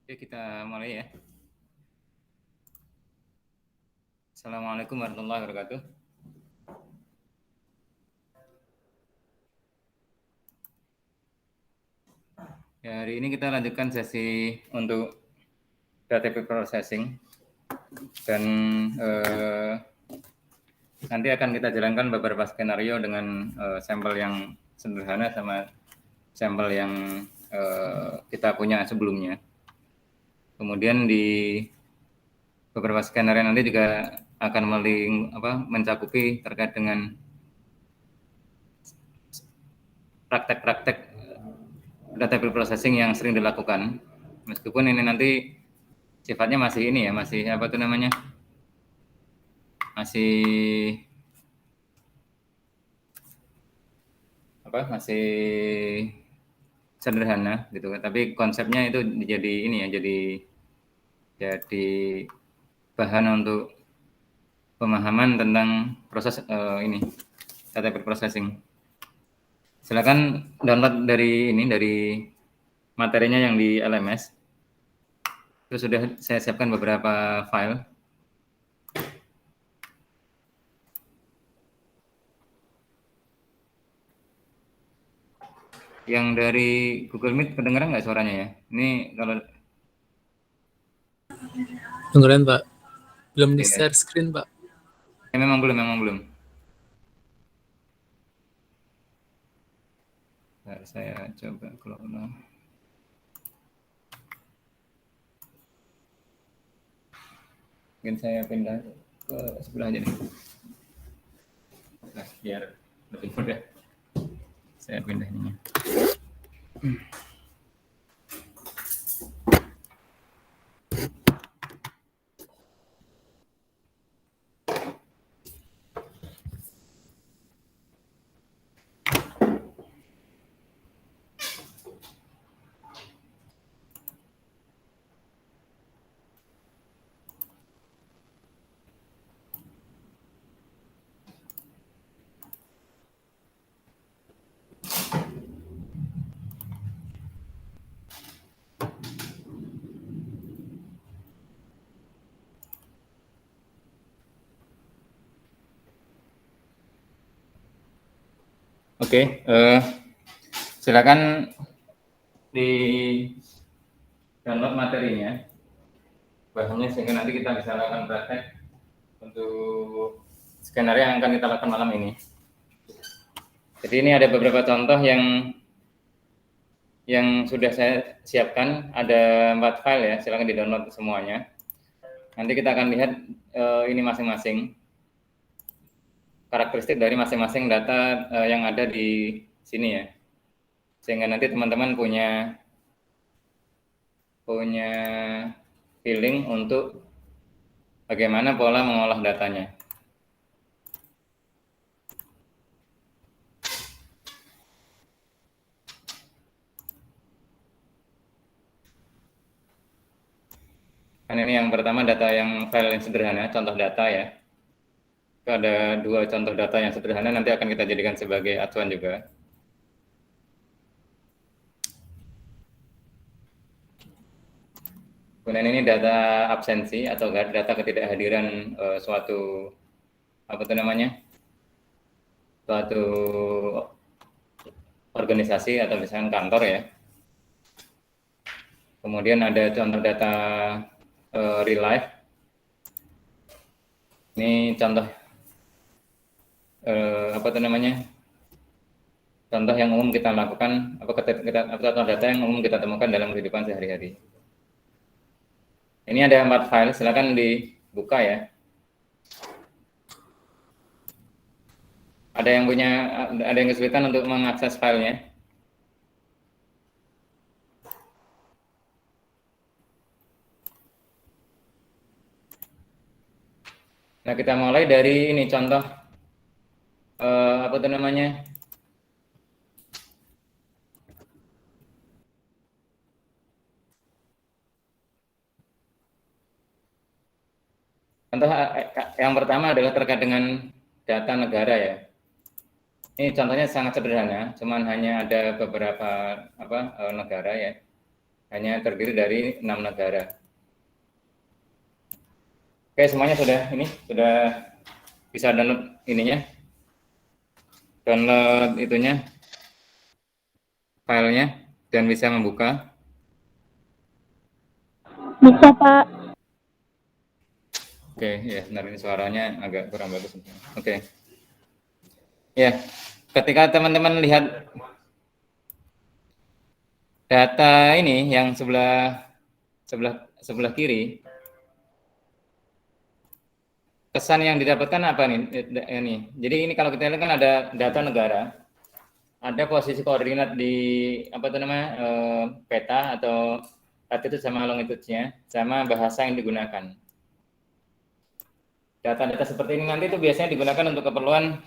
Oke, kita mulai ya. Assalamualaikum warahmatullahi wabarakatuh. Ya, hari ini kita lanjutkan sesi untuk data processing dan nanti akan kita jalankan beberapa skenario dengan sampel yang sederhana sama sampel yang kita punya sebelumnya. Kemudian di beberapa skenario nanti juga akan mencakupi terkait dengan praktek-praktek data processing yang sering dilakukan. Meskipun ini nanti sifatnya masih ini ya, masih apa tuh namanya? Masih sederhana gitu kan. Tapi konsepnya itu jadi ini ya, jadi bahan untuk pemahaman tentang proses ini data processing. Silakan download dari materinya yang di LMS. Itu sudah saya siapkan beberapa file. Yang dari Google Meet kedengeran nggak suaranya ya? Ini kalau kedengeran Pak, belum di share screen Pak. Ya, memang belum. Nah, saya coba keluar. Mungkin saya pindah ke sebelah aja nih. Nah, biar lebih mudah. Saya pindah ini. Oke, silakan di download materinya, bahannya sehingga nanti kita bisa lakukan praktek untuk skenario yang akan kita lakukan malam ini. Jadi ini ada beberapa contoh yang sudah saya siapkan, ada 4 file ya, silakan di download semuanya. Nanti kita akan lihat ini masing-masing karakteristik dari masing-masing data yang ada di sini ya, sehingga nanti teman-teman punya feeling untuk bagaimana pola mengolah datanya. Kan ini yang pertama data yang file yang sederhana, contoh data ya. Ada 2 contoh data yang sederhana, nanti akan kita jadikan sebagai acuan juga. Kemudian ini data absensi atau data ketidakhadiran suatu suatu organisasi atau misalkan kantor ya. Kemudian ada contoh data real life. Ini contoh contoh yang umum kita lakukan, contoh data yang umum kita temukan dalam kehidupan sehari-hari. Ini ada 4 file, silakan dibuka ya. Ada yang kesulitan untuk mengakses filenya? Nah, kita mulai dari ini contoh Contoh yang pertama adalah terkait dengan data negara ya. Ini contohnya sangat sederhana, cuman hanya ada beberapa negara ya. hanya terdiri dari 6 negara. Oke, semuanya sudah bisa download ininya, download itunya, filenya, dan bisa membuka. Bisa, Pak. Oke, ya, benar, ini suaranya agak kurang bagus. Oke. Ya, ketika teman-teman lihat data ini yang sebelah kiri, kesan yang didapatkan apa nih? Ini. Jadi ini kalau kita lihat kan ada data negara, ada posisi koordinat di peta atau latitude sama longitude-nya, sama bahasa yang digunakan. Data-data seperti ini nanti itu biasanya digunakan untuk keperluan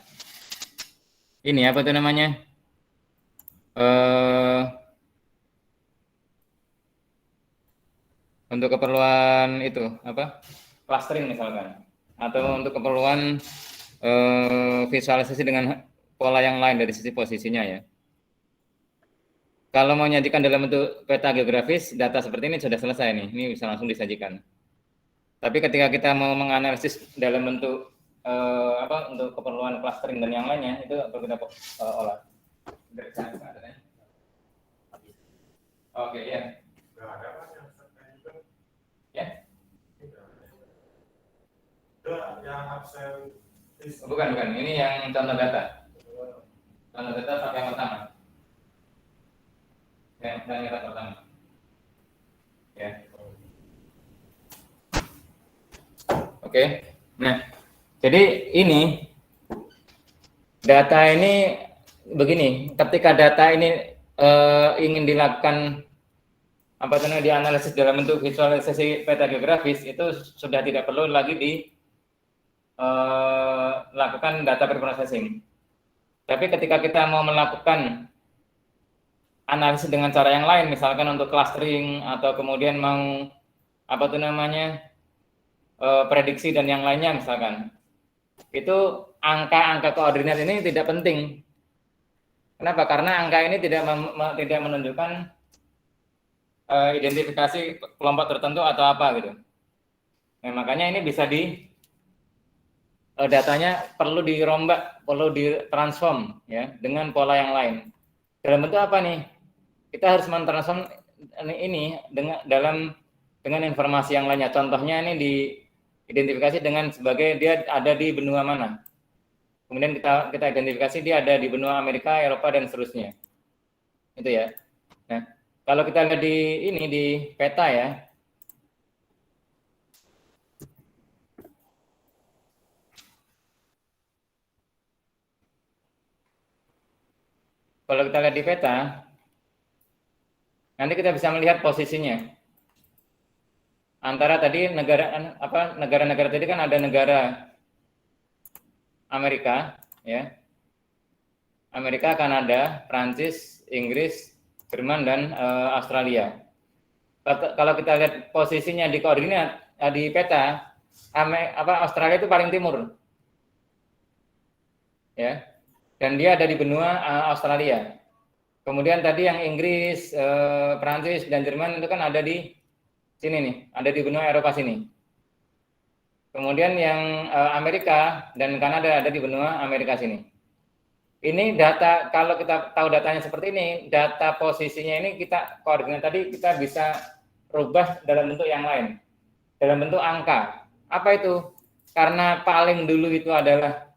ini untuk keperluan itu clustering misalkan, atau untuk keperluan visualisasi dengan pola yang lain dari sisi posisinya ya. Kalau mau nyajikan dalam bentuk peta geografis, data seperti ini sudah selesai nih, ini bisa langsung disajikan. Tapi ketika kita mau menganalisis dalam bentuk untuk keperluan clustering dan yang lainnya, itu perlu kita olah. Oke, ya. Ya. Bukan. Ini yang contoh data. Contoh data pakai yang pertama. Yang pertama. Ya. Oke. Nah, jadi ini data ini begini. Ketika data ini ingin dilakukan dianalisis dalam bentuk visualisasi peta geografis, itu sudah tidak perlu lagi lakukan data preprocessing. Tapi ketika kita mau melakukan analisis dengan cara yang lain, misalkan untuk clustering atau kemudian mau prediksi dan yang lainnya misalkan, itu angka-angka koordinat ini tidak penting. Kenapa? Karena angka ini tidak menunjukkan identifikasi kelompok tertentu atau apa gitu. Nah, makanya ini bisa datanya perlu dirombak, perlu ditransform ya dengan pola yang lain. Dalam bentuk apa nih? Kita harus mentransform ini dengan informasi yang lainnya. Contohnya ini diidentifikasi dengan sebagai dia ada di benua mana. Kemudian kita identifikasi dia ada di benua Amerika, Eropa, dan seterusnya. Itu ya. Nah, kalau kita lihat di peta ya, kalau kita lihat di peta, nanti kita bisa melihat posisinya. Antara tadi negara-negara tadi kan ada negara Amerika, ya, Amerika, Kanada, Prancis, Inggris, Jerman, dan Australia. Kalau kita lihat posisinya di koordinat di peta, Australia itu paling timur, ya, dan dia ada di benua Australia. Kemudian tadi yang Inggris, Prancis, dan Jerman itu kan ada di sini nih, ada di benua Eropa sini. Kemudian yang Amerika dan Kanada ada di benua Amerika sini. Ini data, kalau kita tahu datanya seperti ini, data posisinya ini kita koordinat tadi kita bisa rubah dalam bentuk yang lain, dalam bentuk angka. Apa itu? Karena paling dulu itu adalah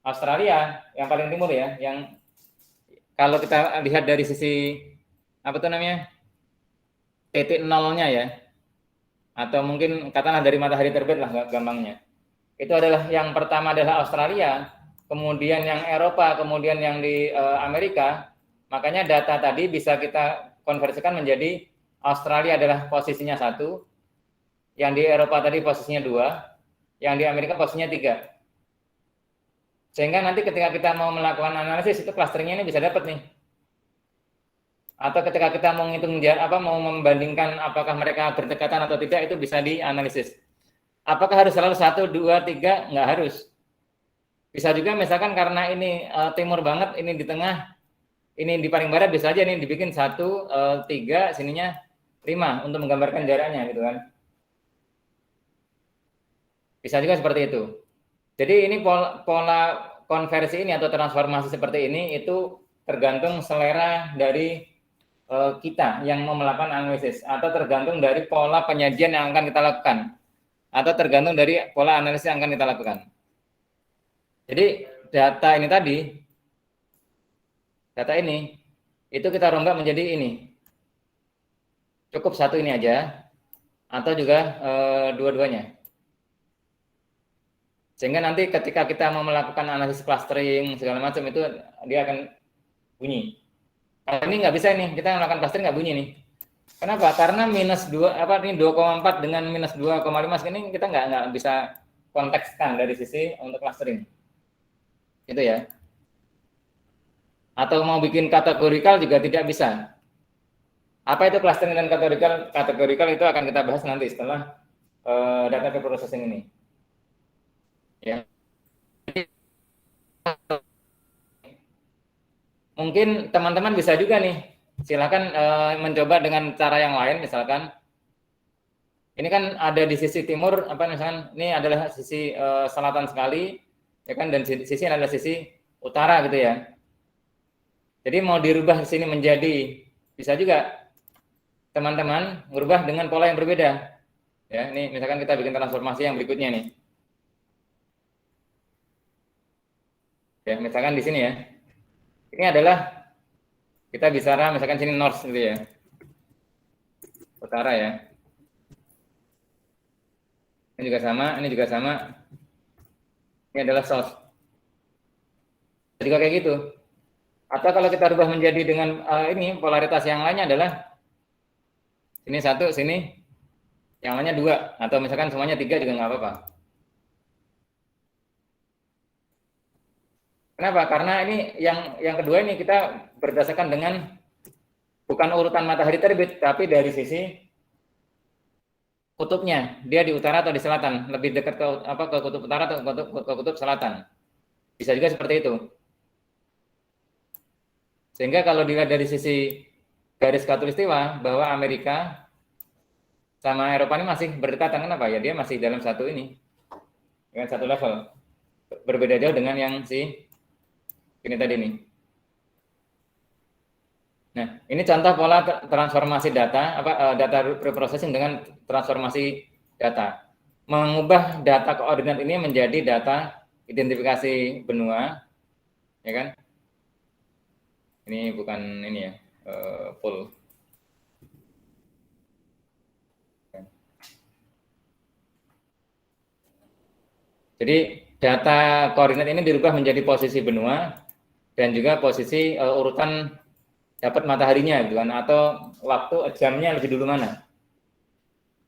Australia, yang paling timur ya, yang kalau kita lihat dari sisi titik nolnya ya, atau mungkin katakanlah dari matahari terbit lah gampangnya. Itu adalah yang pertama adalah Australia, kemudian yang Eropa, kemudian yang di Amerika. Makanya data tadi bisa kita konversikan menjadi Australia adalah posisinya 1, yang di Eropa tadi posisinya 2, yang di Amerika posisinya 3. Sehingga nanti ketika kita mau melakukan analisis itu clusteringnya ini bisa dapat nih. Atau ketika kita mau menghitung mau membandingkan apakah mereka berdekatan atau tidak, itu bisa dianalisis. Apakah harus selalu 1, 2, 3? Nggak harus. Bisa juga misalkan karena ini timur banget, ini di tengah, ini di paling barat, bisa aja ini dibikin 1, 3, sininya 5 untuk menggambarkan jaraknya gitu kan. Bisa juga seperti itu. Jadi ini pola konversi ini atau transformasi seperti ini itu tergantung selera dari kita yang mau melakukan analisis, atau tergantung dari pola penyajian yang akan kita lakukan, atau tergantung dari pola analisis yang akan kita lakukan. Jadi data ini itu kita rombak menjadi ini. Cukup satu ini aja, atau juga dua-duanya. Sehingga nanti ketika kita mau melakukan analisis clustering segala macam itu dia akan bunyi. Kalau ini nggak bisa nih, kita melakukan clustering nggak bunyi nih. Kenapa? Karena minus 2,4 dengan minus 2,5 ini kita nggak bisa kontekskan dari sisi untuk clustering. Itu ya. Atau mau bikin kategorikal juga tidak bisa. Apa itu clustering dan kategorikal? Kategorikal itu akan kita bahas nanti setelah data preprocessing ini. Ya. Mungkin teman-teman bisa juga nih, silakan mencoba dengan cara yang lain, misalkan ini kan ada di sisi timur, misalkan ini adalah sisi selatan sekali, ya kan, dan sisi ini adalah sisi utara gitu ya. Jadi mau dirubah di sini menjadi, bisa juga teman-teman merubah dengan pola yang berbeda. Ya, ini misalkan kita bikin transformasi yang berikutnya nih. Ya, misalkan di sini ya. Ini adalah kita bicara misalkan sini north gitu ya. Utara ya. Ini juga sama, ini juga sama. Ini adalah south. Juga kayak gitu. Atau kalau kita rubah menjadi dengan ini polaritas yang lainnya adalah sini 1, sini yang lainnya 2, atau misalkan semuanya 3 juga nggak apa-apa. Kenapa? Karena ini yang kedua ini kita berdasarkan dengan bukan urutan matahari terbit, tapi dari sisi kutubnya, dia di utara atau di selatan, lebih dekat ke kutub utara atau ke kutub selatan. Bisa juga seperti itu. Sehingga kalau dilihat dari sisi garis khatulistiwa bahwa Amerika sama Eropa ini masih berdekatan, kenapa? Ya dia masih dalam satu ini, dengan satu level. Berbeda jauh dengan yang ini tadi nih. Nah, ini contoh pola transformasi data, data preprocessing dengan transformasi data. Mengubah data koordinat ini menjadi data identifikasi benua, ya kan? Ini bukan ini ya, full. Jadi data koordinat ini dirubah menjadi posisi benua dan juga posisi urutan dapat mataharinya gitu kan, atau waktu jamnya lebih dulu mana.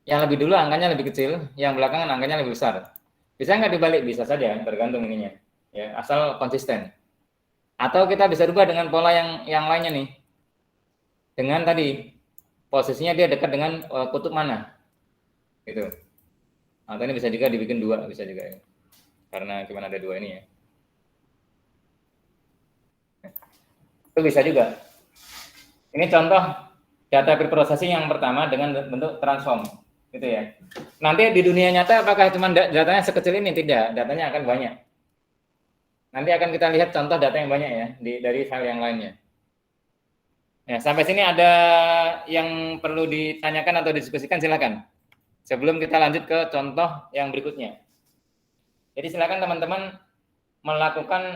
Yang lebih dulu angkanya lebih kecil, yang belakangan angkanya lebih besar. Bisa nggak dibalik? Bisa saja, tergantung ininya. Ya, asal konsisten. Atau kita bisa rubah dengan pola yang lainnya nih. Dengan tadi posisinya dia dekat dengan kutub mana. Gitu. Atau ini bisa juga dibikin 2, bisa juga ya. Karena cuma ada 2 ini ya. Itu bisa juga. Ini contoh data preprocessing yang pertama dengan bentuk transform, gitu ya. Nanti di dunia nyata apakah cuma datanya sekecil ini? Tidak, datanya akan banyak. Nanti akan kita lihat contoh data yang banyak ya dari file yang lainnya. Ya, sampai sini ada yang perlu ditanyakan atau didiskusikan, silakan. Sebelum kita lanjut ke contoh yang berikutnya. Jadi silakan teman-teman melakukan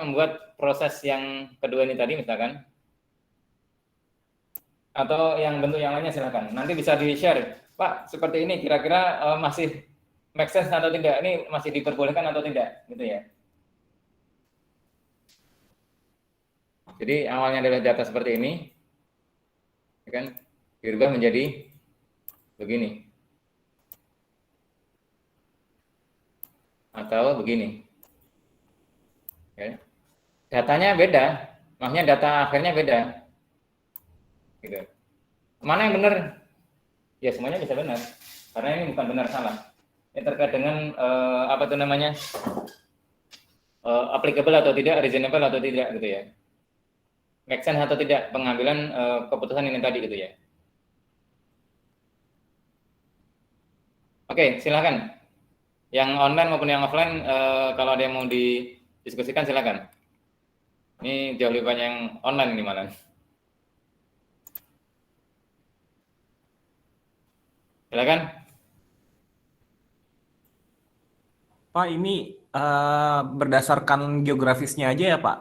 membuat proses yang kedua ini tadi misalkan. Atau yang bentuk yang lainnya silakan. Nanti bisa di-share. Pak, seperti ini kira-kira masih make sense atau tidak? Ini masih diperbolehkan atau tidak? Gitu ya. Jadi awalnya adalah data seperti ini. Ya kan? Dirubah menjadi begini. Atau begini. Ya. Datanya beda. Maksudnya data akhirnya beda. Gitu. Mana yang benar? Ya semuanya bisa benar, karena ini bukan benar salah. Ini terkait dengan applicable atau tidak, reasonable atau tidak gitu ya. Make sense atau tidak pengambilan keputusan ini tadi gitu ya. Oke, silakan. Yang online maupun yang offline, kalau ada yang mau didiskusikan silakan. Ini jauh lebih banyak yang online nih malah. Silakan. Pak, ini berdasarkan geografisnya aja ya, Pak?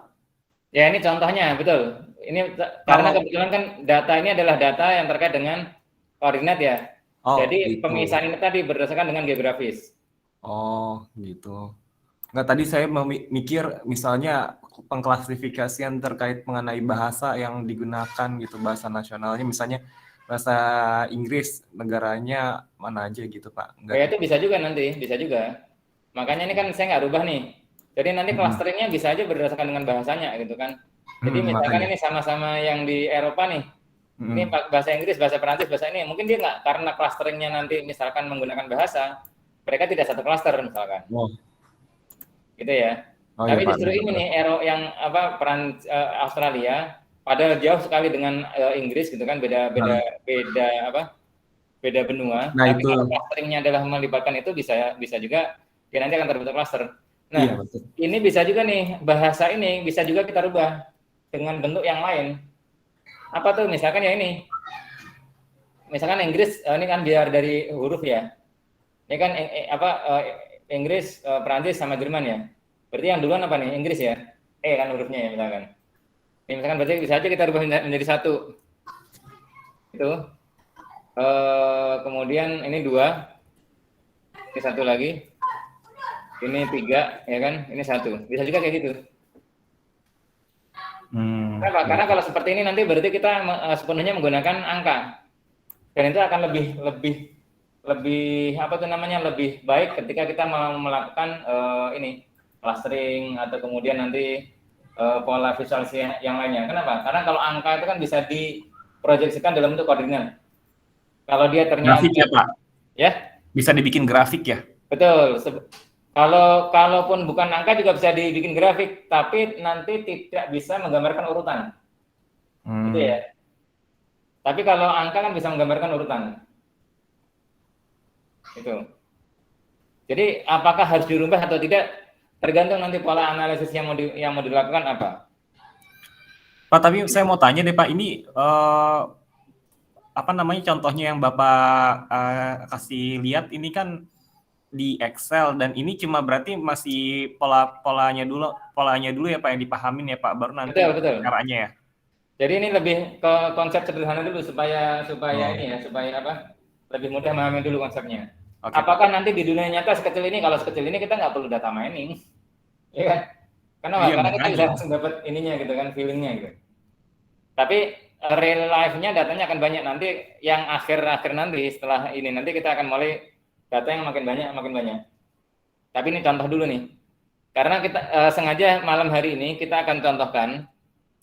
Ya ini contohnya, betul. Ini karena kebetulan kan data ini adalah data yang terkait dengan koordinat ya. Oh, Jadi gitu. pemisahan ini tadi berdasarkan dengan geografis. Oh, gitu. Nggak, tadi saya mikir misalnya pengklasifikasian terkait mengenai bahasa yang digunakan gitu, bahasa nasionalnya, misalnya bahasa Inggris negaranya mana aja gitu, Pak. Ya itu bisa juga nanti, bisa juga. Makanya ini kan saya nggak rubah nih. Jadi nanti clusteringnya bisa aja berdasarkan dengan bahasanya gitu kan. Jadi misalkan Makanya. ini sama-sama yang di Eropa nih, ini bahasa Inggris, bahasa Perancis, bahasa ini, mungkin dia nggak, karena clusteringnya nanti misalkan menggunakan bahasa, mereka tidak satu cluster misalkan, Oh, gitu ya. oh ya Tapi Pak. justru ini nih, yang Australia, padahal jauh sekali dengan Inggris gitu kan, beda benua. Nah Tapi itu, kalau clusteringnya adalah melibatkan itu bisa juga dia nanti akan terbentuk cluster. Nah, iya betul. ini bisa juga nih, bahasa ini bisa juga kita rubah dengan bentuk yang lain. Apa tuh? Misalkan ya ini. Misalkan Inggris, ini kan biar dari huruf ya. Ini kan Inggris, Perancis sama Jerman ya. Berarti yang duluan apa nih? Inggris ya. Kan hurufnya ya misalkan. Ini misalkan berarti bisa aja kita rubah menjadi satu. Itu. Kemudian ini 2. Ini 1 lagi. Ini 3, ya kan? Ini 1. Bisa juga kayak gitu. Kenapa? Karena kalau seperti ini nanti berarti kita sepenuhnya menggunakan angka. Dan itu akan lebih apa tuh namanya, lebih baik ketika kita melakukan ini clustering atau kemudian nanti pola visualisasi yang lainnya. Kenapa? Karena kalau angka itu kan bisa diproyeksikan dalam bentuk koordinat. Kalau dia ternyata Grafik ya Pak? Ya, Bisa dibikin grafik ya? betul. Kalaupun bukan angka juga bisa dibikin grafik, tapi nanti tidak bisa menggambarkan urutan. Gitu ya. Tapi kalau angka kan bisa menggambarkan urutan. Itu. Jadi apakah harus dirubah atau tidak tergantung nanti pola analisis yang mau dilakukan apa. Pak, tapi saya mau tanya deh Pak, ini apa namanya, contohnya yang Bapak kasih lihat ini kan di Excel, dan ini cuma berarti masih polanya dulu ya Pak yang dipahamin ya Pak, baru nanti Betul. caranya ya. Jadi ini lebih ke konsep sederhana dulu supaya ini ya, supaya apa? Lebih mudah memahami dulu konsepnya. Oke, Apakah Pak. nanti di dunia nyata sekecil ini, kalau sekecil ini kita nggak perlu data mining, ya kan? Iya, Karena kita bisa makanya. langsung dapat ininya gitu kan, feelingnya gitu. Tapi real life-nya datanya akan banyak nanti, yang akhir nanti setelah ini nanti kita akan mulai data yang makin banyak. Tapi ini contoh dulu nih. Karena kita sengaja malam hari ini kita akan contohkan,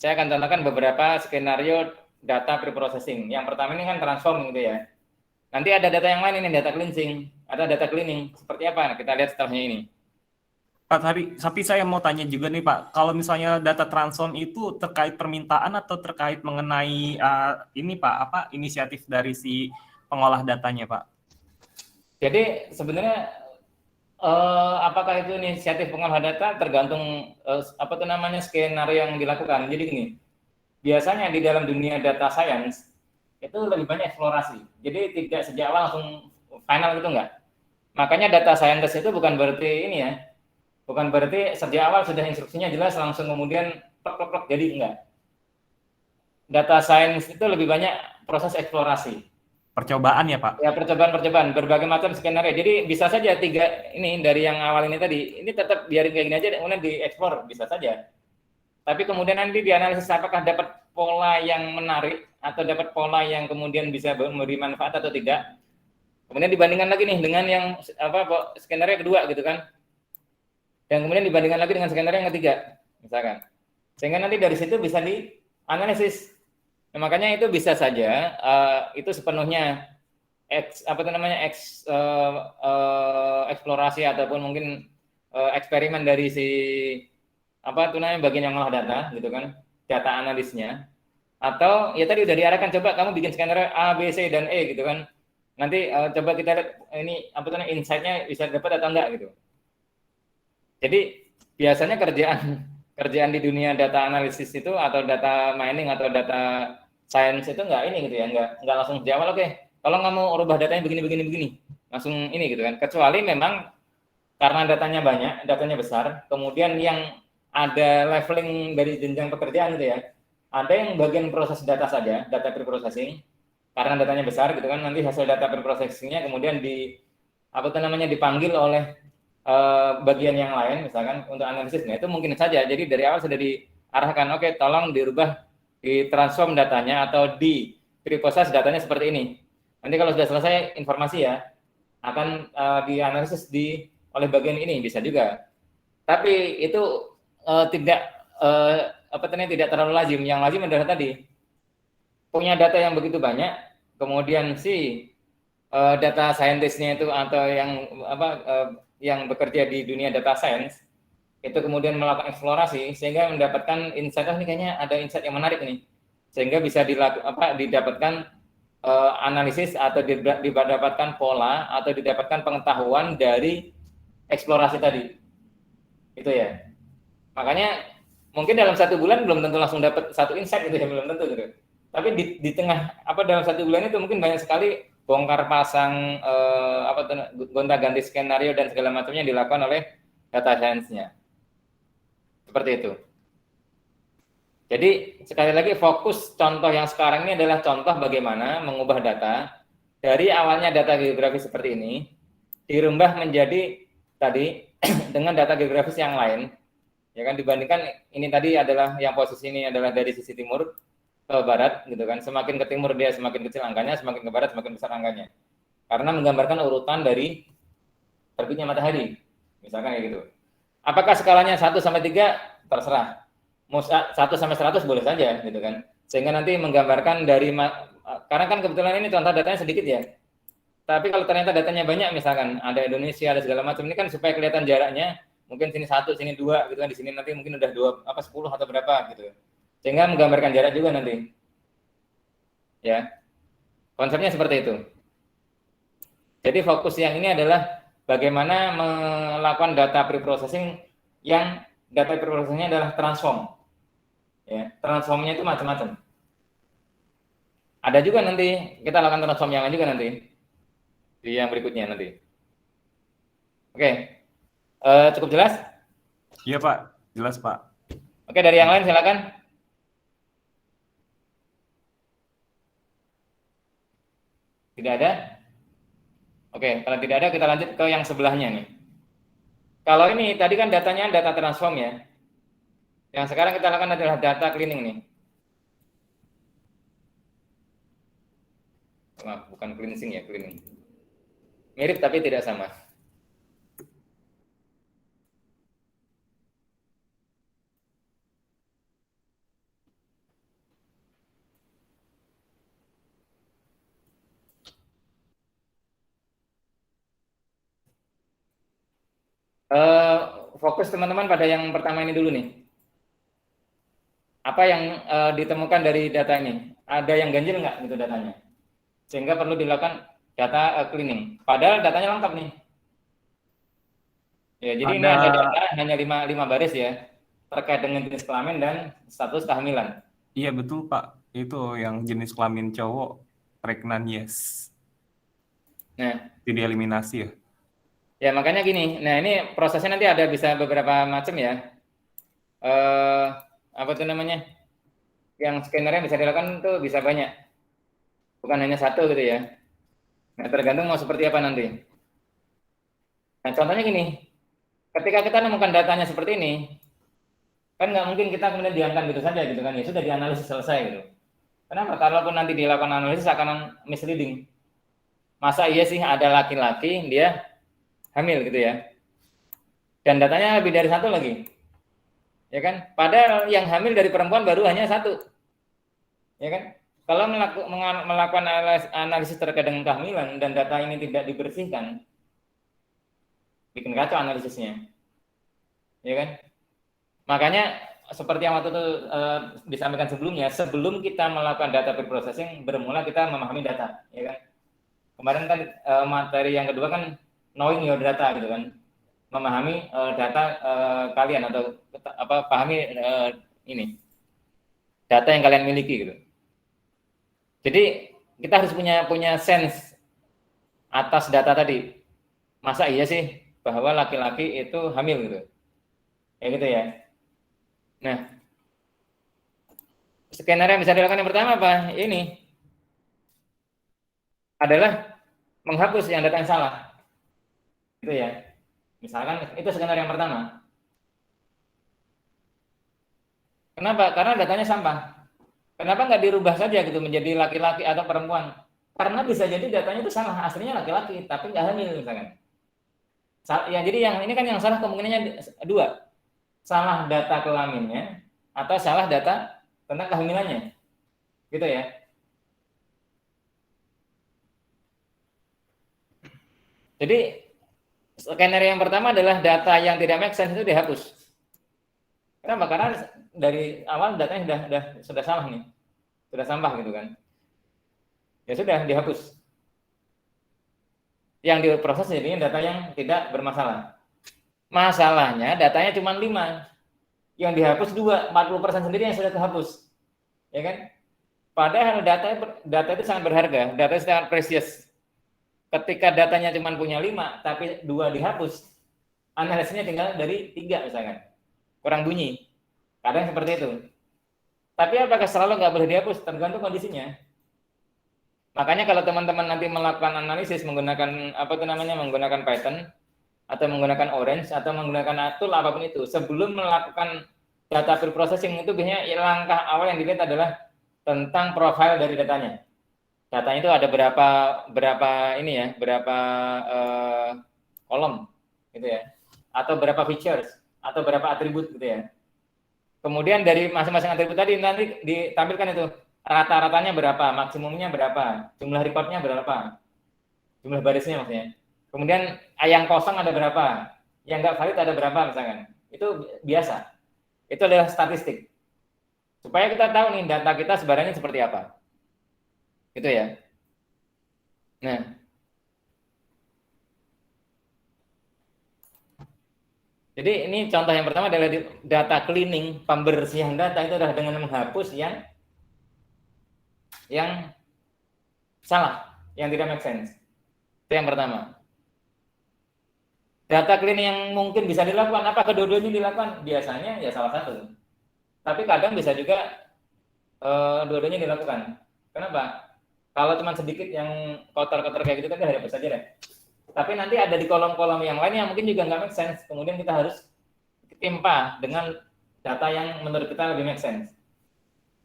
saya akan contohkan beberapa skenario data preprocessing. Yang pertama ini kan transform gitu ya. Nanti ada data yang lain ini, data cleansing, ada data cleaning. Seperti apa? Nah, kita lihat setelahnya ini. Pak, tapi saya mau tanya juga nih Pak, kalau misalnya data transform itu terkait permintaan atau terkait mengenai ini Pak, apa inisiatif dari si pengolah datanya Pak? Jadi sebenarnya apakah itu inisiatif pengolah data tergantung apa tuh namanya skenario yang dilakukan. Jadi gini, biasanya di dalam dunia data science itu lebih banyak eksplorasi. Jadi tidak sejak awal langsung final gitu enggak. Makanya data scientist itu bukan berarti ini ya, bukan berarti sejak awal sudah instruksinya jelas langsung kemudian plek jadi enggak. Data science itu lebih banyak proses eksplorasi. Percobaan ya Pak? Ya, percobaan, berbagai macam skenario. Jadi bisa saja 3 ini dari yang awal ini tadi, ini tetap biarin kayak gini aja, kemudian dieksplor, bisa saja. Tapi kemudian nanti dianalisis apakah dapat pola yang menarik atau dapat pola yang kemudian bisa memberi manfaat atau tidak. Kemudian dibandingkan lagi nih dengan yang skenario kedua gitu kan. Dan kemudian dibandingkan lagi dengan skenario yang ketiga, misalkan. Sehingga nanti dari situ bisa dianalisis. Nah, makanya itu bisa saja itu sepenuhnya eksplorasi ataupun mungkin eksperimen dari si bagian yang ngolah data gitu kan, data analisnya. Atau ya tadi udah diarahkan, coba kamu bikin skenario A, B, C dan E gitu kan. nanti coba kita lihat ini apa namanya insight-nya bisa dapat atau enggak gitu. Jadi biasanya kerjaan di dunia data analisis itu atau data mining atau data science itu enggak ini gitu ya, enggak langsung di awal oke. Kalau nggak mau rubah datanya begini langsung ini gitu kan. Kecuali memang karena datanya banyak, datanya besar, kemudian yang ada leveling dari jenjang pekerjaan gitu ya. Ada yang bagian proses data saja, data preprocessing, karena datanya besar gitu kan, nanti hasil data preprocessingnya kemudian dipanggil oleh bagian yang lain, misalkan untuk analisis. Nah itu mungkin saja. Jadi dari awal sudah diarahkan, oke, tolong dirubah, ditransform datanya atau di preprocess datanya seperti ini. Nanti kalau sudah selesai informasi ya akan dianalisis oleh bagian ini, bisa juga. Tapi itu tidak terlalu lazim. Yang lazim adalah tadi punya data yang begitu banyak, kemudian data scientist-nya itu atau yang bekerja di dunia data science itu kemudian melakukan eksplorasi sehingga mendapatkan insight, ini kayaknya ada insight yang menarik nih, sehingga bisa didapatkan analisis atau didapatkan pola atau didapatkan pengetahuan dari eksplorasi tadi. Itu ya. Makanya mungkin dalam 1 bulan belum tentu langsung dapat satu insight gitu ya, belum tentu gitu. Tapi di tengah dalam 1 bulan itu mungkin banyak sekali bongkar pasang gonta-ganti skenario dan segala macamnya dilakukan oleh data science-nya. Seperti itu. Jadi sekali lagi fokus contoh yang sekarang ini adalah contoh bagaimana mengubah data dari awalnya data geografis seperti ini dirubah menjadi tadi dengan data geografis yang lain, ya kan, dibandingkan ini tadi adalah yang posisi ini adalah dari sisi timur ke barat gitu kan, semakin ke timur dia semakin kecil angkanya, semakin ke barat semakin besar angkanya, karena menggambarkan urutan dari terbitnya matahari, misalkan kayak gitu. Apakah skalanya 1 sampai 3 terserah, mau 1 sampai 100 boleh saja gitu kan, sehingga nanti menggambarkan dari karena kan kebetulan ini contoh datanya sedikit ya. Tapi kalau ternyata datanya banyak, misalkan ada Indonesia, ada segala macam, ini kan supaya kelihatan jaraknya, mungkin sini 1, sini 2, gitu kan, di sini nanti mungkin udah 10 atau berapa gitu. Sehingga menggambarkan jarak juga nanti. Ya. Konsepnya seperti itu. Jadi fokus yang ini adalah bagaimana melakukan data preprocessing yang data preprocessingnya adalah transform. Ya, transformnya itu macam-macam. Ada juga nanti kita lakukan transform yang lain juga nanti. Di yang berikutnya nanti. Oke. Cukup jelas? Iya Pak, jelas Pak. Oke, dari yang lain silakan. Tidak ada? Oke, kalau tidak ada kita lanjut ke yang sebelahnya nih. Kalau ini tadi kan datanya data transform ya. Yang sekarang kita lakukan adalah data cleaning nih. Bukan cleansing ya, cleaning. Mirip tapi tidak sama. Fokus teman-teman pada yang pertama ini dulu nih. Apa yang ditemukan dari data ini? Ada yang ganjil nggak gitu datanya? Sehingga perlu dilakukan data cleaning. Padahal datanya lengkap nih. Ya, jadi ini ada data hanya 5 baris ya, terkait dengan jenis kelamin dan status kehamilan. Iya betul Pak, itu yang jenis kelamin cowok, pregnant yes. Nah, jadi eliminasi ya. Ya makanya gini, nah ini prosesnya nanti ada bisa beberapa macam ya. Apa tuh namanya? Yang scannernya bisa dilakukan tuh bisa banyak. Bukan hanya satu gitu ya. Nah tergantung mau seperti apa nanti. Nah contohnya gini, ketika kita menemukan datanya seperti ini, kan nggak mungkin kita kemudian diamkan gitu saja gitu kan, ya sudah dianalisis selesai gitu. Kenapa? Kalaupun nanti dilakukan analisis akan misleading. Masa iya sih ada laki-laki dia hamil gitu ya, dan datanya lebih dari 1 lagi, ya kan? Padahal yang hamil dari perempuan baru hanya 1, ya kan? Kalau melakukan analisis terkait dengan kehamilan dan data ini tidak dibersihkan, bikin kacau analisisnya, ya kan? Makanya seperti yang waktu itu disampaikan sebelumnya, sebelum kita melakukan data preprocessing, bermula kita memahami data, ya kan? Kemarin kan materi yang kedua kan knowing your data gitu kan, memahami data kalian atau pahami ini data yang kalian miliki gitu. Jadi kita harus punya sense atas data tadi. Masa iya sih bahwa laki-laki itu hamil gitu, ya gitu ya. Nah, skenario yang bisa dilakukan yang pertama apa? Ini adalah menghapus yang data yang salah, gitu ya. Misalkan itu skenario yang pertama. Kenapa? Karena datanya sampah. Kenapa nggak dirubah saja gitu menjadi laki-laki atau perempuan? Karena bisa jadi datanya itu salah, aslinya laki-laki tapi nggak hamil misalkan. Ya, jadi yang ini kan yang salah kemungkinannya dua, salah data kelaminnya atau salah data tentang kehamilannya, gitu ya. Jadi skenario yang pertama adalah data yang tidak make sense itu dihapus. Kenapa? Karena dari awal datanya sudah salah nih, sudah sampah gitu kan. Ya sudah dihapus. Yang diproses jadinya data yang tidak bermasalah. Masalahnya datanya cuma 5. Yang dihapus 2, 40% sendiri yang sudah terhapus. Ya kan? Padahal data itu sangat berharga, data itu sangat precious. Ketika datanya cuma punya 5, tapi 2 dihapus, analisisnya tinggal dari 3 misalkan. Kurang bunyi. Kadang seperti itu. Tapi apakah selalu nggak boleh dihapus? Tergantung kondisinya. Makanya kalau teman-teman nanti melakukan analisis menggunakan menggunakan Python atau menggunakan Orange atau menggunakan tool apapun itu, sebelum melakukan data preprocessing itu biasanya langkah awal yang dilihat adalah tentang profil dari datanya. Datanya itu ada berapa kolom gitu ya, atau berapa features atau berapa atribut gitu ya. Kemudian dari masing-masing atribut tadi nanti ditampilkan itu rata-ratanya berapa, maksimumnya berapa, jumlah recordnya berapa, jumlah barisnya maksudnya. Kemudian yang kosong ada berapa, yang nggak valid ada berapa misalkan. Itu biasa. Itu adalah statistik. Supaya kita tahu nih data kita sebenarnya seperti apa. Gitu ya. Nah, jadi ini contoh yang pertama adalah data cleaning, pembersihan data itu adalah dengan menghapus yang salah, yang tidak make sense. Itu yang pertama. Data cleaning yang mungkin bisa dilakukan, apa kedua-duanya dilakukan? Biasanya ya salah satu. Tapi kadang bisa juga dua-duanya dilakukan. Kenapa? Kalau cuma sedikit yang kotor-kotor kayak gitu kan hapus saja deh. Tapi nanti ada di kolom-kolom yang lain yang mungkin juga nggak make sense. Kemudian kita harus timpa dengan data yang menurut kita lebih make sense.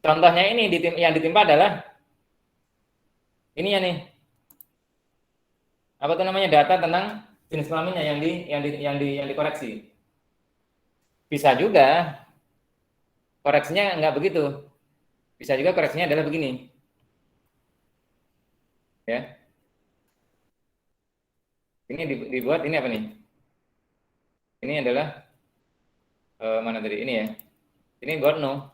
Contohnya ini yang ditimpa adalah ini ya nih. Apa tuh namanya, data tentang jenis kelaminnya yang dikoreksi. Bisa juga koreksinya nggak begitu. Bisa juga koreksinya adalah begini. Ya. Ini dibuat ini apa nih? Ini adalah mana tadi ini ya? Ini buat no.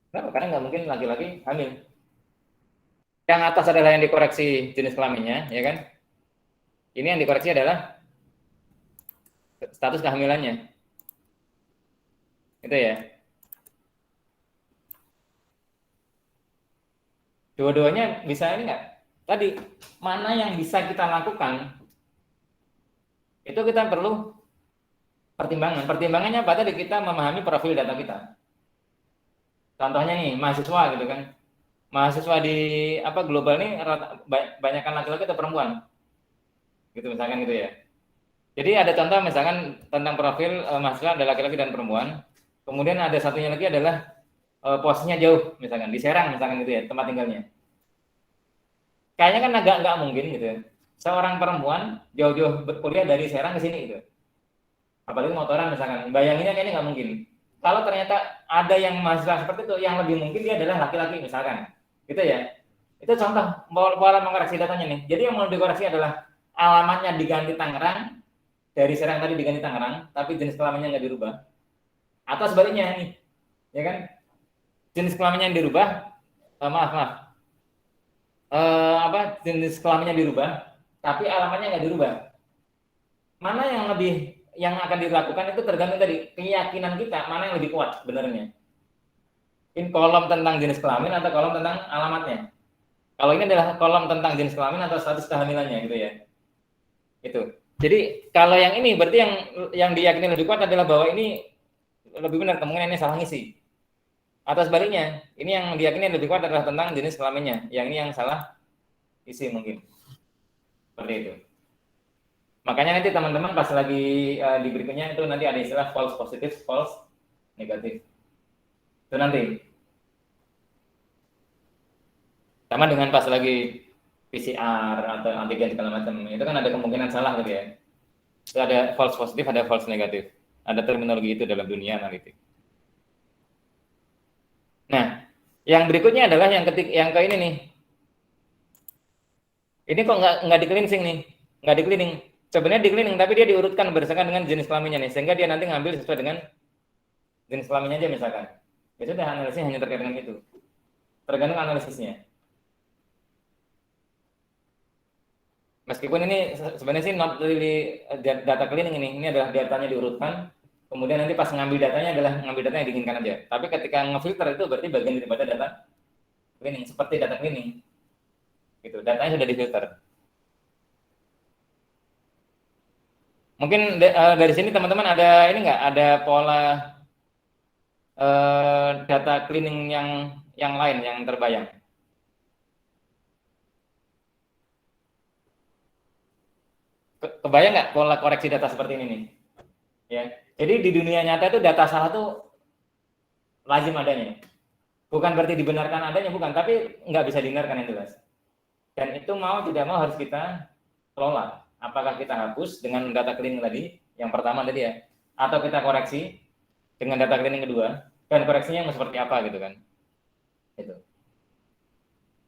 Kenapa? Karena nggak mungkin laki-laki hamil. Yang atas adalah yang dikoreksi jenis kelaminnya, ya kan? Ini yang dikoreksi adalah status kehamilannya. Itu ya. Dua-duanya bisa ini nggak? Tadi, mana yang bisa kita lakukan, itu kita perlu pertimbangan. Pertimbangannya apa? Tadi kita memahami profil data kita. Contohnya nih, mahasiswa gitu kan. Mahasiswa di global nih banyakkan laki-laki atau perempuan. Gitu misalkan gitu ya. Jadi ada contoh misalkan tentang profil mahasiswa ada laki-laki dan perempuan. Kemudian ada satunya lagi adalah posisinya jauh, misalkan di Serang misalkan gitu ya, tempat tinggalnya. Kayaknya kan agak nggak mungkin gitu ya. Seorang perempuan jauh-jauh berkuliah dari Serang ke sini gitu. Apalagi motoran misalkan. Bayanginnya kayaknya nggak mungkin. Kalau ternyata ada yang mahasiswa seperti itu, yang lebih mungkin dia adalah laki-laki misalkan. Gitu ya. Itu contoh pola mengoreksi datanya nih. Jadi yang mau dikoreksi adalah alamatnya diganti Tangerang, dari Serang tadi diganti Tangerang, tapi jenis kelaminnya nggak dirubah. Atau sebaliknya nih, ya kan? Jenis kelaminnya yang dirubah, maaf. jenis kelaminnya dirubah, tapi alamatnya nggak dirubah. Mana yang akan dilakukan itu tergantung dari keyakinan kita, mana yang lebih kuat sebenarnya. In kolom tentang jenis kelamin atau kolom tentang alamatnya. Kalau ini adalah kolom tentang jenis kelamin atau status kehamilannya gitu ya. Itu. Jadi kalau yang ini berarti yang diyakini lebih kuat adalah bahwa ini lebih benar, kemungkinan ini salah ngisi. Atau sebaliknya, ini yang diyakini lebih kuat adalah tentang jenis kelaminnya, yang ini yang salah isi mungkin. Seperti itu. Makanya nanti teman-teman pas lagi di berikutnya itu nanti ada istilah false positif, false negatif. Itu nanti. Sama dengan pas lagi PCR atau antigen segala macam, itu kan ada kemungkinan salah gitu ya. Itu ada false positif, ada false negatif. Ada terminologi itu dalam dunia analitik. Nah, yang berikutnya adalah yang ke ini nih. Ini kok nggak di cleansing nih, nggak di cleaning. Sebenarnya di cleaning, tapi dia diurutkan berdasarkan dengan jenis kelaminnya nih, sehingga dia nanti ngambil sesuai dengan jenis kelaminnya aja misalkan. Itu udah analisisnya hanya terkait dengan itu. Tergantung analisisnya. Meskipun ini sebenarnya sih not really data cleaning ini adalah datanya diurutkan, kemudian nanti pas ngambil datanya adalah ngambil data yang diinginkan aja. Tapi ketika ngefilter itu berarti bagian daripada data cleaning, seperti data cleaning. Gitu, datanya sudah difilter. Mungkin dari sini teman-teman ada ini nggak, ada pola data cleaning yang lain yang terbayang? Kebayang nggak pola koreksi data seperti ini nih? Ya, jadi di dunia nyata itu data salah tuh lazim adanya. Bukan berarti dibenarkan adanya, bukan, tapi nggak bisa dihindarkan yang jelas. Dan itu mau tidak mau harus kita kelola. Apakah kita hapus dengan data cleaning tadi, yang pertama tadi ya, atau kita koreksi dengan data cleaning kedua, dan koreksinya mau seperti apa gitu kan? Itu.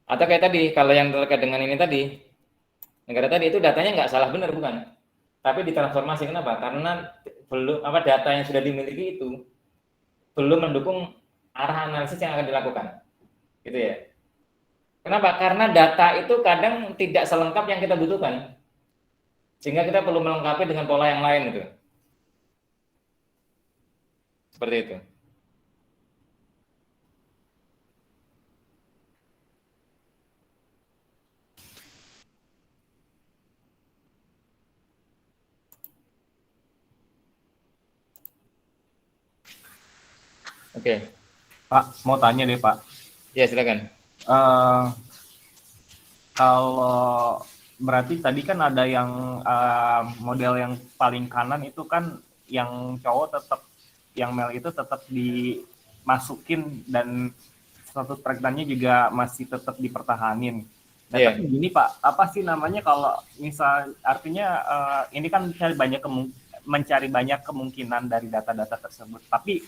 Atau kayak tadi, kalau yang terkait dengan ini tadi, negara tadi itu datanya nggak salah benar bukan, tapi ditransformasi. Kenapa? Karena belum data yang sudah dimiliki itu belum mendukung arah analisis yang akan dilakukan, gitu ya. Kenapa? Karena data itu kadang tidak selengkap yang kita butuhkan, sehingga kita perlu melengkapi dengan pola yang lain gitu. Seperti itu. Oke. Pak, mau tanya deh Pak. Ya silakan. Kalau berarti tadi kan ada yang model yang paling kanan itu kan yang cowok tetap, yang male itu tetap dimasukin dan status pregnannya juga masih tetap dipertahanin. Nah, tapi gini Pak, apa sih namanya kalau misal artinya ini kan mencari banyak kemungkinan dari data-data tersebut. Tapi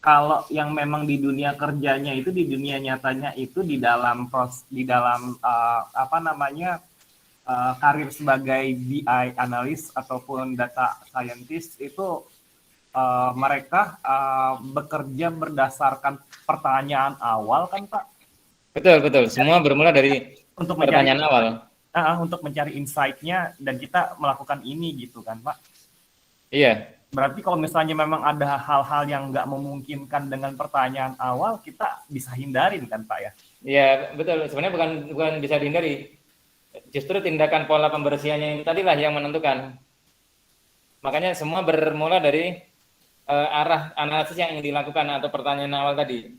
kalau yang memang di dunia kerjanya itu, di dunia nyatanya itu di dalam karir sebagai BI analis ataupun data scientist itu mereka bekerja berdasarkan pertanyaan awal kan Pak? Betul. Semua bermula dari pertanyaan awal. Untuk mencari insight-nya dan kita melakukan ini gitu kan Pak? Iya. Berarti kalau misalnya memang ada hal-hal yang nggak memungkinkan dengan pertanyaan awal, kita bisa hindarin kan Pak ya? Iya betul. Sebenarnya bukan bisa dihindari. Justru tindakan pola pembersihannya ini tadilah yang menentukan. Makanya semua bermula dari arah analisis yang ingin dilakukan atau pertanyaan awal tadi.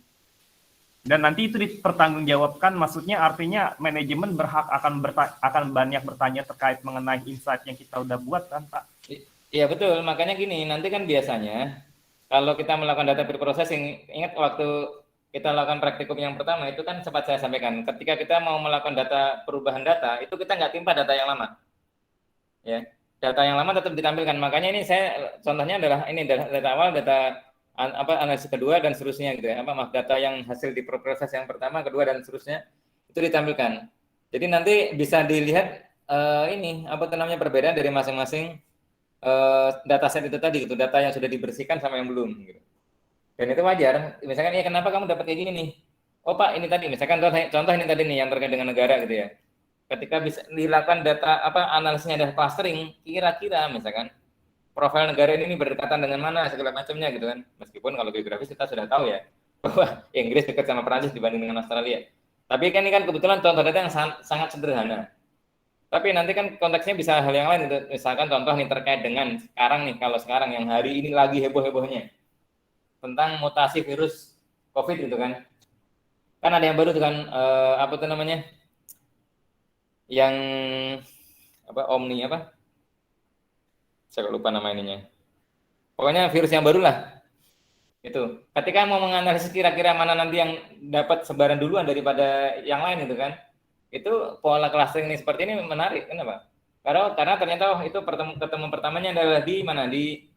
Dan nanti itu dipertanggungjawabkan, maksudnya artinya manajemen berhak akan banyak bertanya terkait mengenai insight yang kita udah buat kan Pak? Iya betul, makanya gini, nanti kan biasanya kalau kita melakukan data preprocessing, ingat waktu kita lakukan praktikum yang pertama itu kan sempat saya sampaikan, ketika kita mau melakukan perubahan data, itu kita nggak timpa data yang lama. Ya, data yang lama tetap ditampilkan. Makanya ini saya contohnya adalah ini data awal, data analisis kedua dan seterusnya gitu ya. Data yang hasil di preprocess yang pertama, kedua dan seterusnya itu ditampilkan. Jadi nanti bisa dilihat perbedaan dari masing-masing dataset itu tadi gitu, data yang sudah dibersihkan sama yang belum gitu. Dan itu wajar. Misalkan kenapa kamu dapat kayak gini nih? oh Pak ini tadi misalkan contoh ini tadi nih yang terkait dengan negara gitu ya. Ketika bisa dilakukan data analisisnya ada clustering, kira-kira misalkan profil negara ini berdekatan dengan mana segala macamnya gitu kan. Meskipun kalau geografis kita sudah tahu ya bahwa Inggris dekat sama Prancis dibanding dengan Australia. Tapi kan ini kan kebetulan contoh data yang sangat sederhana. Tapi nanti kan konteksnya bisa hal yang lain gitu. Misalkan contoh nih terkait dengan sekarang nih, kalau sekarang yang hari ini lagi heboh-hebohnya tentang mutasi virus COVID gitu kan. Kan ada yang baru tuh kan apa tuh namanya? Yang Omni apa? Saya lupa nama ininya. Pokoknya virus yang baru lah. Itu. Ketika mau menganalisis kira-kira mana nanti yang dapat sebaran duluan daripada yang lain gitu kan. Itu pola clustering ini seperti ini menarik. Kenapa? Karena ternyata itu ketemu pertamanya adalah di mana? Di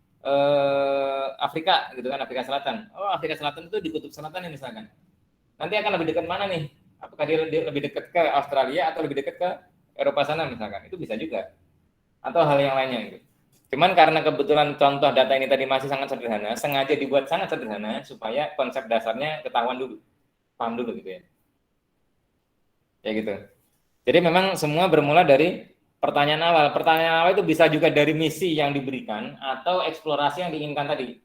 Afrika gitu kan, Afrika Selatan. Oh, Afrika Selatan itu di kutub selatan nih misalkan. Nanti akan lebih dekat mana nih? Apakah dia lebih dekat ke Australia atau lebih dekat ke Eropa sana misalkan? Itu bisa juga. Atau hal yang lainnya gitu. Cuman karena kebetulan contoh data ini tadi masih sangat sederhana, sengaja dibuat sangat sederhana supaya konsep dasarnya ketahuan dulu, paham dulu gitu ya. Ya gitu. Jadi memang semua bermula dari pertanyaan awal. Pertanyaan awal itu bisa juga dari misi yang diberikan atau eksplorasi yang diinginkan tadi.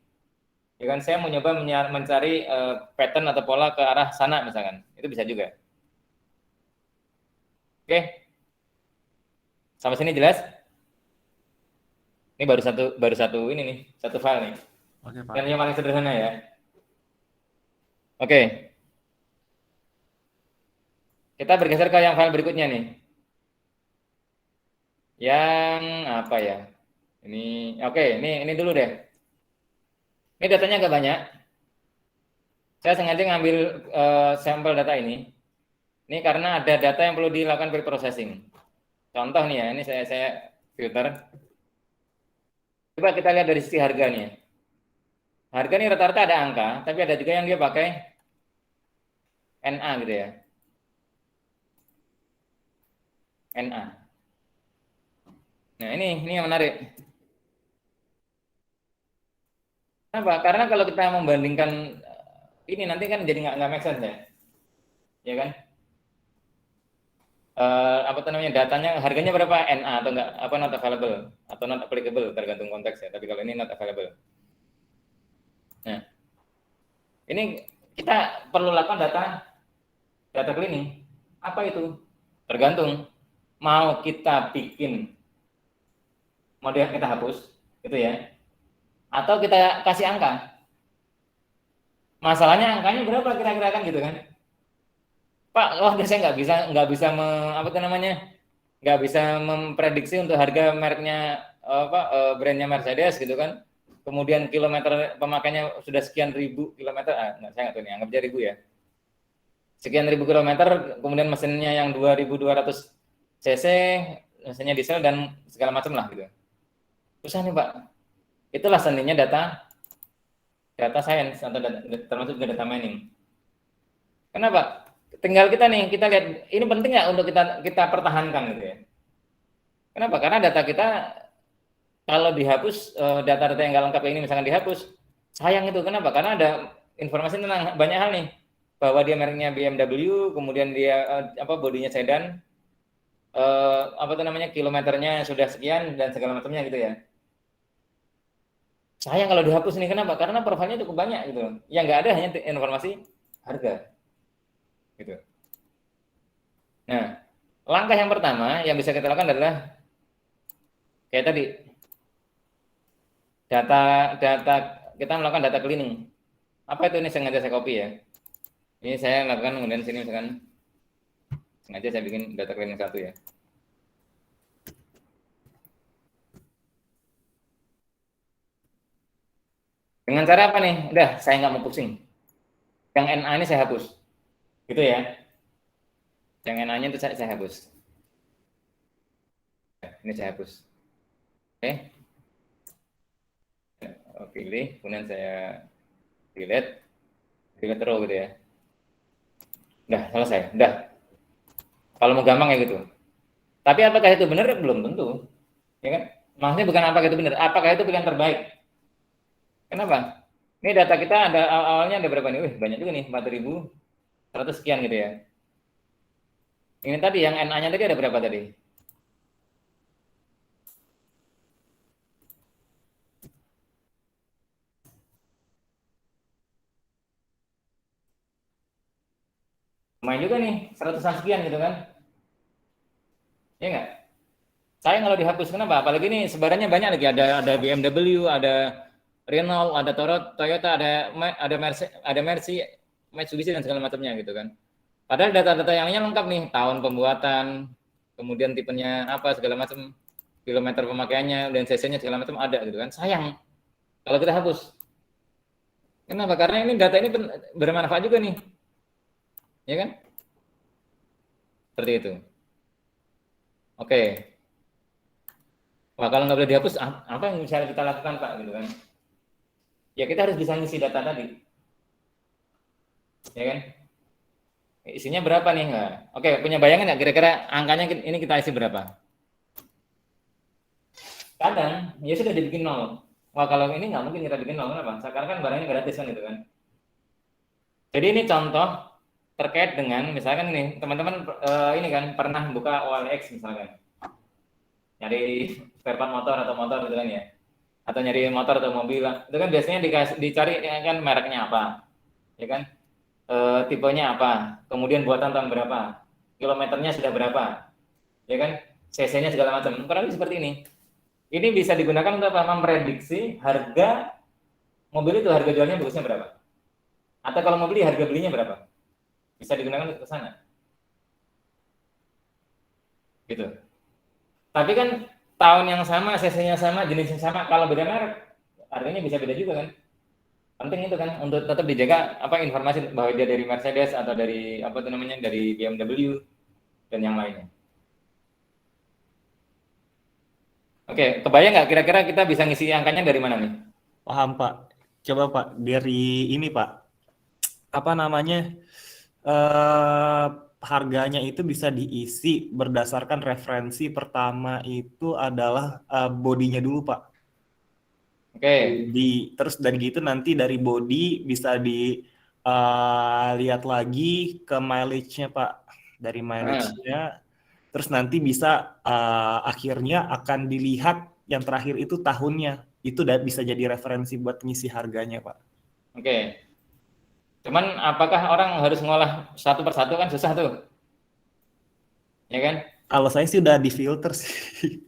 Ya kan, saya mau nyoba mencari pattern atau pola ke arah sana misalkan. Itu bisa juga. Oke. Sampai sini jelas? Ini baru satu ini nih, satu file nih. Oke, Pak. Yang paling sederhana ya. Oke. Kita bergeser ke yang file berikutnya nih. Yang apa ya? Ini dulu deh. Ini datanya agak banyak. Saya sengaja ngambil sampel data ini. Ini karena ada data yang perlu dilakukan pre-processing. Contoh nih ya, ini saya filter. Coba kita lihat dari sisi harganya. Harga ini rata-rata ada angka, tapi ada juga yang dia pakai NA gitu ya. NA. Nah ini yang menarik. Kenapa? Karena kalau kita membandingkan ini nanti kan jadi nggak make sense ya kan? Datanya harganya berapa NA atau enggak not available atau not applicable tergantung konteks ya. Tapi kalau ini not available. Nah ini kita perlu lakukan data cleaning. Apa itu? Tergantung. Mau kita bikin model kita hapus gitu ya, atau kita kasih angka. Masalahnya angkanya berapa kira-kira kan gitu kan? Pak, saya nggak bisa memprediksi untuk harga mereknya brandnya Mercedes gitu kan. Kemudian kilometer pemakaiannya sudah sekian ribu kilometer, saya nggak tahu nih, anggap aja ribu ya. Sekian ribu kilometer, kemudian mesinnya yang 2200 cc, mesinnya diesel dan segala macam lah gitu. Susah nih Pak. Itulah seninya data science atau termasuk juga data mining. Kenapa? Tinggal kita lihat ini penting nggak untuk kita pertahankan gitu ya. Kenapa? Karena data kita kalau dihapus, data-data yang nggak lengkap ini misalkan dihapus, sayang itu. Kenapa? Karena ada informasi tentang banyak hal nih, bahwa dia mereknya BMW, kemudian dia bodinya sedan, kilometernya sudah sekian dan segala macamnya gitu ya. Sayang kalau dihapus nih, kenapa? Karena profilnya cukup banyak gitu. Yang nggak ada hanya informasi harga. Gitu. Nah, langkah yang pertama yang bisa kita lakukan adalah kayak tadi. Data kita melakukan data cleaning. Apa itu? Ini sengaja saya copy ya. Ini saya lakukan kemudian sini misalkan sengaja saya bikin data cleaning satu ya. Dengan cara apa nih? Udah, saya nggak mau pusing. Yang NA ini saya hapus. Gitu ya. Yang NA-nya itu saya hapus. Ini saya hapus. Oke. Pilih, kemudian saya delete row gitu ya. Udah, selesai. Udah. Kalau mau gampang kayak gitu. Tapi apakah itu benar? Belum tentu. Ya kan? Maksudnya bukan apakah itu benar, apakah itu pilihan terbaik. Kenapa? Ini data kita ada awalnya ada berapa nih? Banyak juga nih, 4.000. 100 sekian gitu ya. Ini tadi yang NA-nya tadi ada berapa tadi? Lumayan juga nih, 100-an sekian gitu kan. Ya nggak? Sayang kalau dihapus, kenapa? Apalagi ini sebarannya banyak lagi, ada BMW, ada Renault, ada Toyota, ada Mercy, Mitsubishi dan segala macamnya gitu kan. Padahal data-data yang lainnya lengkap nih, tahun pembuatan, kemudian tipenya apa segala macam, kilometer pemakaiannya dan cc-nya segala macam ada gitu kan. Sayang kalau kita hapus. Kenapa? Karena ini data ini bermanfaat juga nih. Ya kan? Seperti itu. Oke. Wah, kalau nggak boleh dihapus, apa yang bisa kita lakukan, Pak? Gitu kan? Ya kita harus bisa ngisi data tadi. Ya kan? Isinya berapa nih? Nggak? Oke, punya bayangan nggak kira-kira angkanya ini kita isi berapa? Kadang, ya sudah dibikin 0. Wah, kalau ini nggak mungkin kita bikin 0. Kenapa? Sekarang kan barangnya gratis kan gitu kan. Jadi ini contoh terkait dengan, misalkan ini, teman-teman ini kan pernah buka OLX misalkan. Nyari spare part motor atau motor gitu kan ya. Atau nyari motor atau mobil. Itu kan biasanya dicari ya kan mereknya apa. Ya kan? Tipenya apa, kemudian buatan tahun berapa, kilometernya sudah berapa, ya kan, cc-nya segala macam. Kurang lebih seperti ini. Ini bisa digunakan untuk apa? Memprediksi harga mobil itu, harga jualnya bagusnya berapa. Atau kalau mau beli, harga belinya berapa. Bisa digunakan untuk ke sana. Gitu. Tapi kan tahun yang sama, cc-nya sama, jenisnya sama, kalau beda merek, harganya bisa beda juga kan. Penting itu kan untuk tetap dijaga apa informasi bahwa dia dari Mercedes atau dari apa itu namanya dari BMW dan yang lainnya. Oke, kebayang nggak kira-kira kita bisa ngisi angkanya dari mana nih? Paham Pak. Coba Pak dari ini Pak. Apa namanya? Harganya itu bisa diisi berdasarkan referensi pertama itu adalah bodinya dulu Pak. Oke. Terus dari gitu nanti dari body bisa lihat lagi ke mileage-nya Pak. Dari mileage-nya, terus nanti bisa akhirnya akan dilihat yang terakhir itu tahunnya. Itu bisa jadi referensi buat ngisi harganya Pak. Oke. Cuman apakah orang harus ngolah satu persatu kan susah tuh. Ya kan? Kalau saya sih udah difilter sih.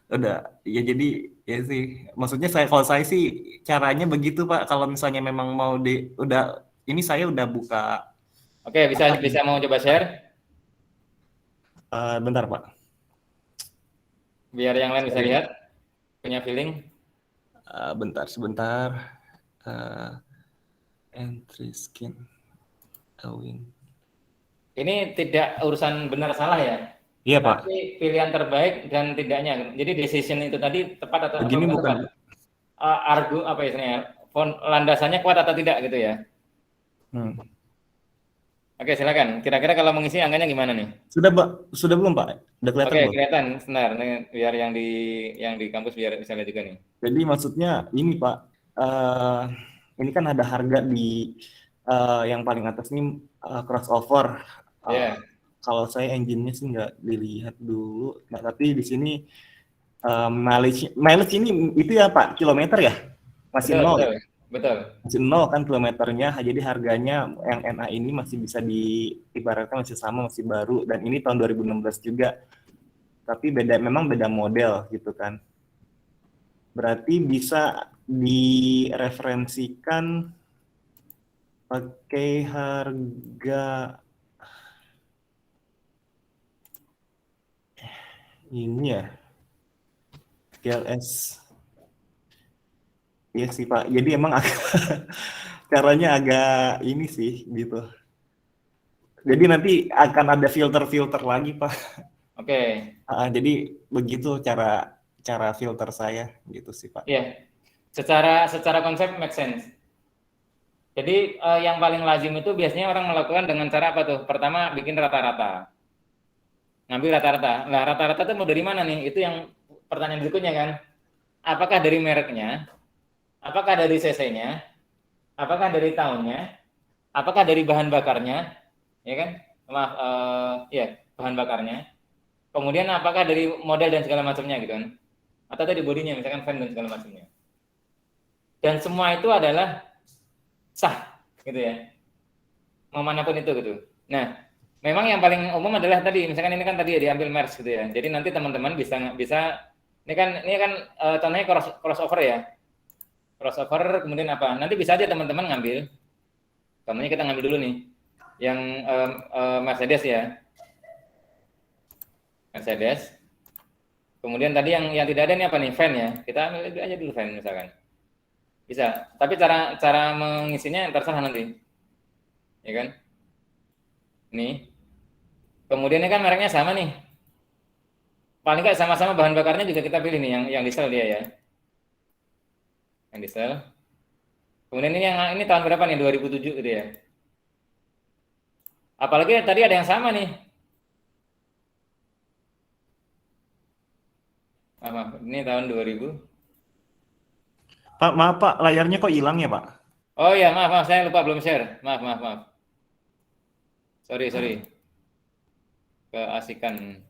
Udah, ya jadi ya sih. Maksudnya kalau saya sih caranya begitu Pak. Kalau misalnya memang mau ini saya udah buka. Oke, bisa mau coba share? Bentar Pak. Biar yang lain bisa lihat, punya feeling. Sebentar. Entry skin, win. Ini tidak urusan benar salah ya. Iya Pak. Tapi pilihan terbaik dan tidaknya. Jadi decision itu tadi tepat atau begini bukan? Tepat? Argu apa istilahnya? Landasannya kuat atau tidak gitu ya? Oke, silakan. Kira-kira kalau mengisi angkanya gimana nih? Sudah belum Pak? Udah kelihatan belum? Oke, kelihatan. Sebentar, nih, biar yang di kampus biar bisa lihat juga nih. Jadi maksudnya ini Pak, ini kan ada harga di yang paling atas ini crossover. Yeah. Kalau saya engine-nya sih nggak dilihat dulu. Nah, tapi di sini mileage ini itu ya Pak, kilometer ya? Masih nol. Betul. Masih nol kan kilometernya, jadi harganya yang NA ini masih bisa diibaratkan masih sama, masih baru, dan ini tahun 2016 juga. Tapi memang beda model gitu kan. Berarti bisa direferensikan pakai harga ini ya, GLS. Iya sih Pak, jadi emang caranya agak ini sih gitu. Jadi nanti akan ada filter lagi Pak. Oke. Jadi begitu cara filter saya gitu sih Pak. Iya. Secara konsep make sense. Jadi yang paling lazim itu biasanya orang melakukan dengan cara apa tuh? Pertama bikin rata-rata. Ngambil rata-rata. Nah, rata-rata itu mau dari mana nih? Itu yang pertanyaan berikutnya kan. Apakah dari mereknya? Apakah dari cc-nya? Apakah dari tahunnya? apakah dari bahan bakarnya, ya kan? Maaf, ya bahan bakarnya. Kemudian apakah dari model dan segala macamnya gitu kan? Atau dari bodinya, misalkan fan dan segala macamnya. Dan semua itu adalah sah, gitu ya. Mau manapun itu gitu. Nah, memang yang paling umum adalah tadi, misalkan ini kan tadi ya diambil merge gitu ya. Jadi nanti teman-teman bisa ini kan contohnya crossover ya. Crossover kemudian apa? Nanti bisa aja teman-teman ngambil. Contohnya kita ngambil dulu nih yang Mercedes ya. Mercedes. Kemudian tadi yang tidak ada ini apa nih? Fan ya. Kita ambil aja dulu fan misalkan. Bisa. Tapi cara mengisinya terserah nanti. Ya kan? Nih. Kemudian ini kan mereknya sama nih. Paling nggak sama-sama bahan bakarnya juga kita pilih nih yang diesel dia ya. Yang diesel. Kemudian ini tahun berapa nih? 2007 gitu ya. Apalagi tadi ada yang sama nih. Maaf, ini tahun 2000. Pak, maaf Pak, layarnya kok hilang ya Pak? Oh ya, maaf, saya lupa belum share. Maaf. Sorry. Keasikan.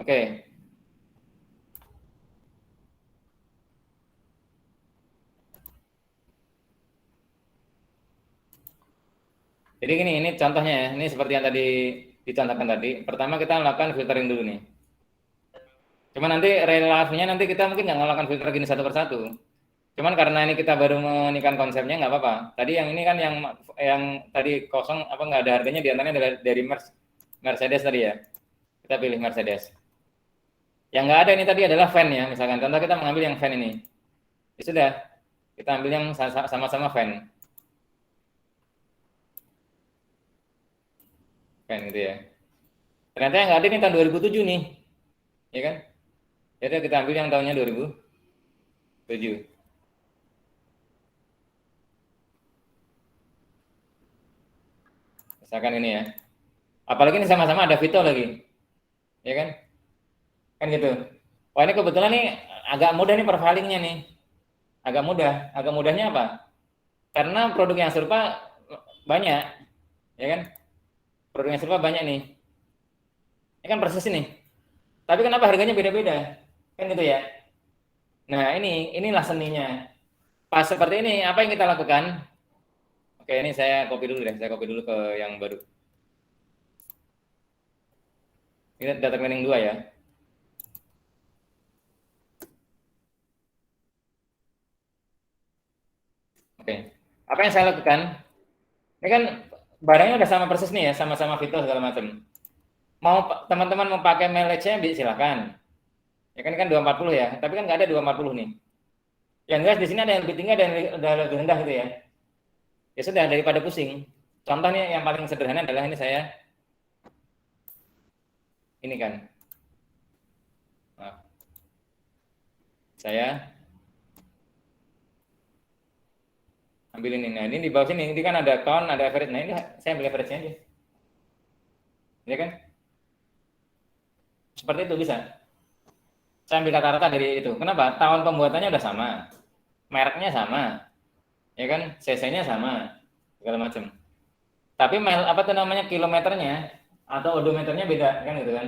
Oke. Jadi gini, ini contohnya ya. Ini seperti yang tadi dicontohkan tadi. Pertama kita lakukan filtering dulu nih. Cuman nanti relasinya nanti kita mungkin nggak melakukan filter gini satu persatu. Cuman karena ini kita baru menikah konsepnya nggak apa-apa. Tadi yang ini kan yang tadi kosong apa nggak ada harganya diantaranya dari Mercedes tadi ya. Kita pilih Mercedes. Yang nggak ada ini tadi adalah fan ya. Misalkan contoh kita mengambil yang fan ini. Ya sudah, kita ambil yang sama-sama fan. Fan gitu ya. Ternyata yang nggak ada ini tahun 2007 nih. Ya kan? Jadi kita ambil yang tahunnya 2007. Misalkan ini ya. Apalagi ini sama-sama ada Vito lagi. Ya kan? Kan gitu. Wah ini kebetulan nih agak mudah nih perfilingnya nih. Agak mudah. Agak mudahnya apa? Karena produk yang serupa banyak. Ya kan? Produk yang serupa banyak nih. Ini kan persis ini. Tapi kenapa harganya beda-beda? Kan gitu ya. Nah inilah seninya. Pas seperti ini, apa yang kita lakukan? Oke, ini saya copy dulu deh. Saya copy dulu ke yang baru. Ini data cleaning 2 ya. Oke. Apa yang saya lakukan? Ini kan barangnya udah sama persis nih ya, sama-sama fitur segala macam. Mau teman-teman mau pakai mileage-nya silakan. Ya kan 240 ya, tapi kan nggak ada 240 nih. Yang jelas di sini ada yang lebih tinggi dan ada lebih rendah gitu ya. Ya sudah daripada pusing. Contohnya yang paling sederhana adalah ini saya ini kan. Nah, saya ambil ini. Nah, ini di bawah sini ini kan ada count, ada average. Nah, ini saya ambil average-nya aja. Ya kan? Seperti itu bisa. Saya ambil rata-rata dari itu. Kenapa? Tahun pembuatannya udah sama. Mereknya sama. Ya kan? CC-nya sama. Segala macam. Tapi apa tuh namanya kilometernya atau odometernya beda kan gitu kan.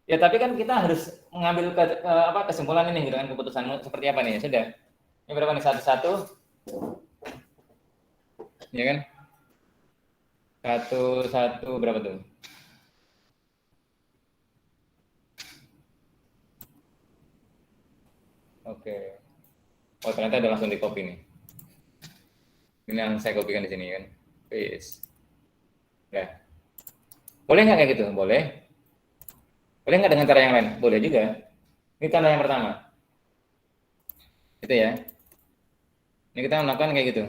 Ya tapi kan kita harus mengambil kesimpulan ini gitu kan, keputusanmu seperti apa nih. Sudah. Ini berapa nih? Satu ya kan? Satu berapa tuh? Oke. Oh ternyata udah langsung di copy nih. Ini yang saya kopikan di sini kan. Paste. Ya. Boleh nggak kayak gitu? Boleh. Boleh nggak dengan cara yang lain? Boleh juga. Ini cara yang pertama. Itu ya. Ini kita melakukan kayak gitu.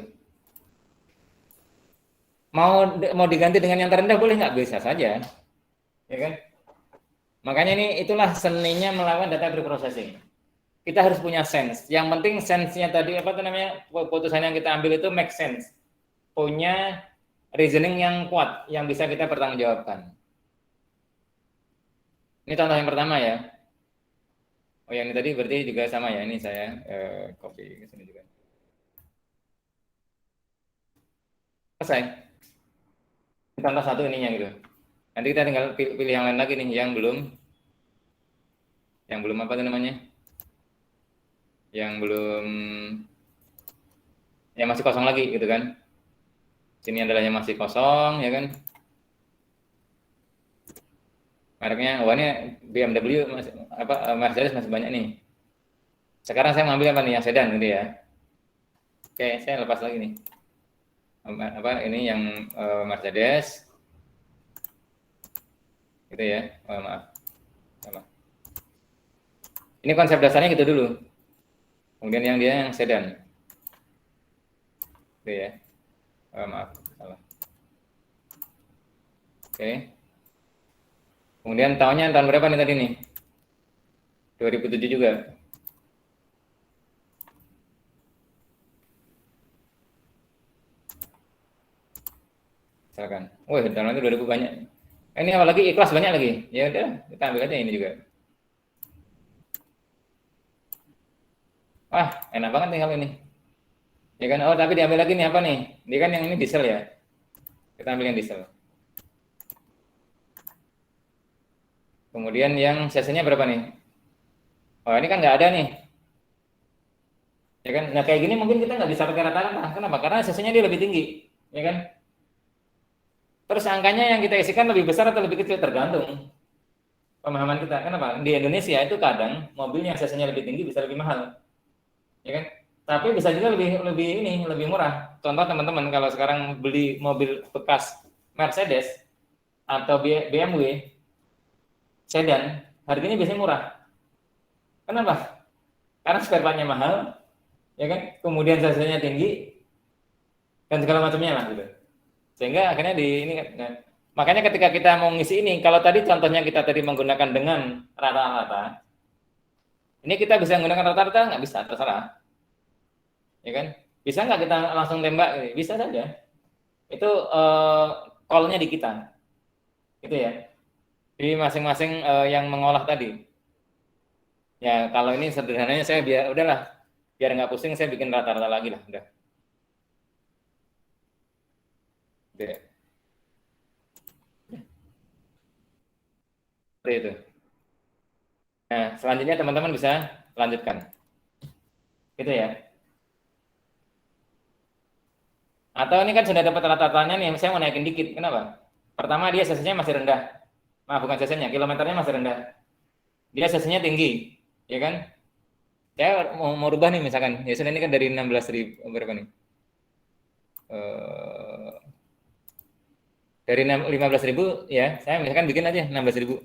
Mau diganti dengan yang terendah boleh nggak? Bisa saja. Ya kan? Makanya itulah seninya melakukan data preprocessing. Kita harus punya sense. Yang penting sense-nya tadi apa namanya? Putusan yang kita ambil itu make sense. Punya reasoning yang kuat yang bisa kita pertanggungjawabkan. Ini contoh yang pertama ya. Oh, yang ini tadi berarti juga sama ya. Ini saya copy ke sini juga. Selesai. Contoh satu ininya gitu. Nanti kita tinggal pilih yang lain lagi nih, yang belum apa tuh namanya? Yang belum, yang masih kosong lagi gitu kan. Sini adalah yang masih kosong ya kan. Mereknya, ini BMW Mercedes masih banyak nih. Sekarang saya mengambil apa nih, yang sedan gitu ya. Oke, saya lepas lagi nih. Ini yang Mercedes. Gitu ya. Maaf. Ini konsep dasarnya gitu dulu. Kemudian yang sedan. Gitu ya. Maaf, salah. Oke. Kemudian tahun berapa nih tadi nih? 2007 juga. Misalkan. Wah, tahun itu 2000 banyak. Ini apalagi ikhlas banyak lagi. Ya udah, kita ambil aja ini juga. Wah, enak banget nih kalau ini. Ya kan, oh tapi diambil lagi nih apa nih? Dia kan yang ini diesel ya. Kita ambil yang diesel. Kemudian yang cc-nya berapa nih? Oh, ini kan nggak ada nih. Ya kan, nah kayak gini mungkin kita nggak bisa pakai rata-rata. Kenapa? Karena cc-nya dia lebih tinggi. Ya kan? Terus angkanya yang kita isikan lebih besar atau lebih kecil, tergantung pemahaman kita. Kenapa? Di Indonesia itu kadang mobil yang cc-nya lebih tinggi bisa lebih mahal. Ya kan? Tapi bisa juga lebih murah. Contoh teman-teman kalau sekarang beli mobil bekas Mercedes atau BMW sedan, harganya biasanya murah. Kenapa? Karena spare part-nya mahal, ya kan? Kemudian cc-nya tinggi dan segala macamnya lah gitu. Sehingga akhirnya nah, makanya ketika kita mau ngisi ini, kalau tadi contohnya kita tadi menggunakan dengan rata-rata, ini kita bisa menggunakan rata-rata nggak bisa, terserah. Ya kan? Bisa nggak kita langsung tembak? Bisa saja. Itu call-nya di kita. Gitu ya. Di masing-masing yang mengolah tadi. Ya, kalau ini sederhananya saya biar nggak pusing, saya bikin rata-rata lagi lah, udah. Oke. Seperti itu. Nah, selanjutnya teman-teman bisa lanjutkan. Gitu ya. Atau ini kan sudah dapat rata-ratanya nih, saya mau naikin dikit. Kenapa? Pertama dia cc-nya masih rendah. Bukan cc-nya, kilometernya masih rendah. Dia cc-nya tinggi, ya kan? Saya mau rubah nih misalkan. Ya sudah, ini kan dari 16.000 berapa nih? Dari 15.000 ya, saya misalkan bikin aja 16.000.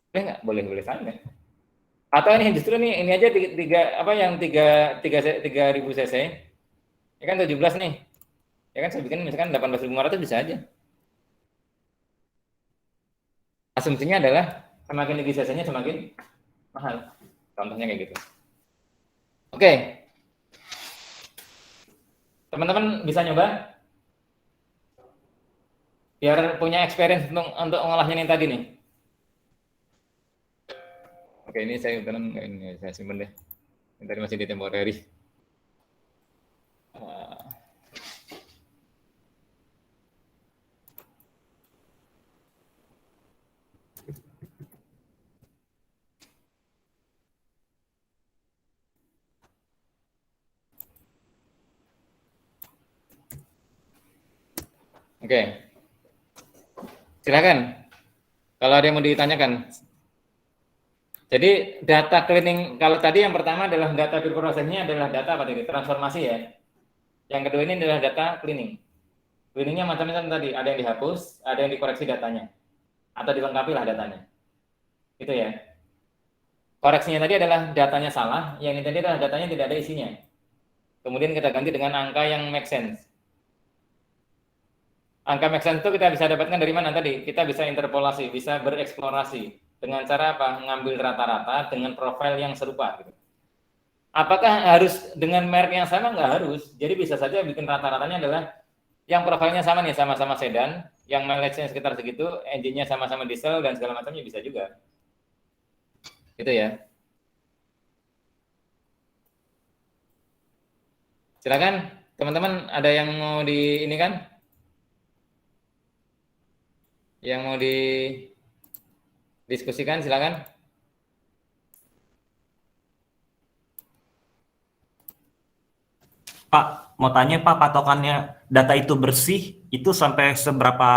Boleh nggak? Boleh saja. Atau ini justru nih, ini aja yang 3.000 cc. Ya kan 17 nih. Ya kan saya bikin misalkan 18.500 bisa aja. Asumsinya adalah semakin tinggi cc-nya semakin mahal. Contohnya kayak gitu. Oke. Teman-teman bisa nyoba biar punya experience untuk mengolahnya yang tadi nih. Oke, ini saya simpan deh. Ini tadi masih di temporary. Oke. Silakan. Kalau ada yang mau ditanyakan. Jadi data cleaning, kalau tadi yang pertama adalah data berprosesnya adalah data apa tadi? Transformasi ya. Yang kedua ini adalah data cleaning. Cleaningnya macam-macam tadi. Ada yang dihapus, ada yang dikoreksi datanya. Atau dilengkapi lah datanya. Itu ya. Koreksinya tadi adalah datanya salah, yang ini tadi adalah datanya tidak ada isinya. Kemudian kita ganti dengan angka yang make sense. Angka make sense itu kita bisa dapatkan dari mana tadi? Kita bisa interpolasi, bisa bereksplorasi. Dengan cara apa? Mengambil rata-rata dengan profil yang serupa. Gitu. Apakah harus dengan merek yang sama? Nggak harus. Jadi bisa saja bikin rata-ratanya adalah yang profilnya sama nih, sama-sama sedan, yang mileage-nya sekitar segitu, engine-nya sama-sama diesel, dan segala macamnya bisa juga. Itu ya. Silakan teman-teman, ada yang mau di ini kan? Yang mau didiskusikan silakan. Pak, mau tanya Pak, patokannya data itu bersih, itu sampai seberapa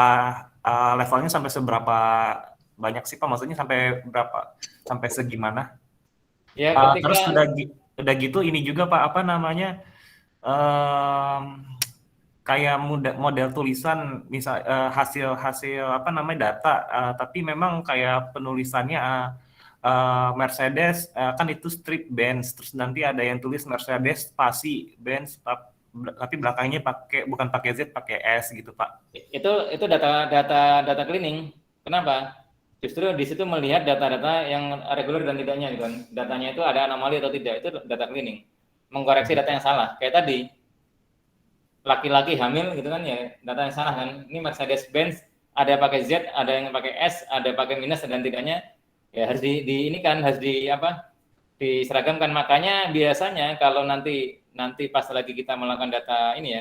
levelnya sampai seberapa banyak sih Pak? Maksudnya sampai berapa? Sampai segimana? Ya, Terus ketika udah gitu ini juga Pak, apa namanya? em, Kayak model tulisan misal hasil apa namanya data tapi memang kayak penulisannya Mercedes kan itu strip Benz, terus nanti ada yang tulis Mercedes spasi Benz tapi belakangnya bukan pakai Z, pakai S gitu Pak. itu data cleaning. Kenapa? Justru di situ melihat data-data yang reguler dan tidaknya, gitu kan. Datanya itu ada anomali atau tidak, itu data cleaning. Mengkoreksi data yang salah. Kayak tadi, laki-laki hamil gitu kan ya, data yang salah kan. Ini Mercedes Benz ada pakai Z, ada yang pakai S, ada pakai minus dan tidaknya. Ya harus di ini kan harus diseragamkan. Makanya biasanya kalau nanti pas lagi kita melakukan data ini ya,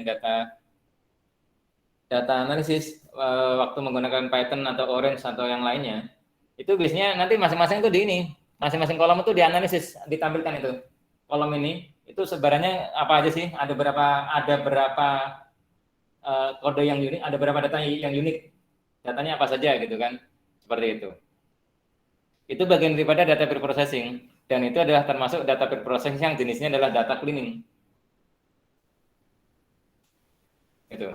data analisis waktu menggunakan Python atau Orange atau yang lainnya, itu biasanya nanti masing-masing itu masing-masing kolom itu dianalisis, ditampilkan itu kolom ini itu sebarannya apa aja sih, ada berapa kode yang unik, ada berapa data yang unik, datanya apa saja gitu kan, seperti itu. Itu bagian daripada data preprocessing, dan itu adalah termasuk data preprocessing yang jenisnya adalah data cleaning. Gitu.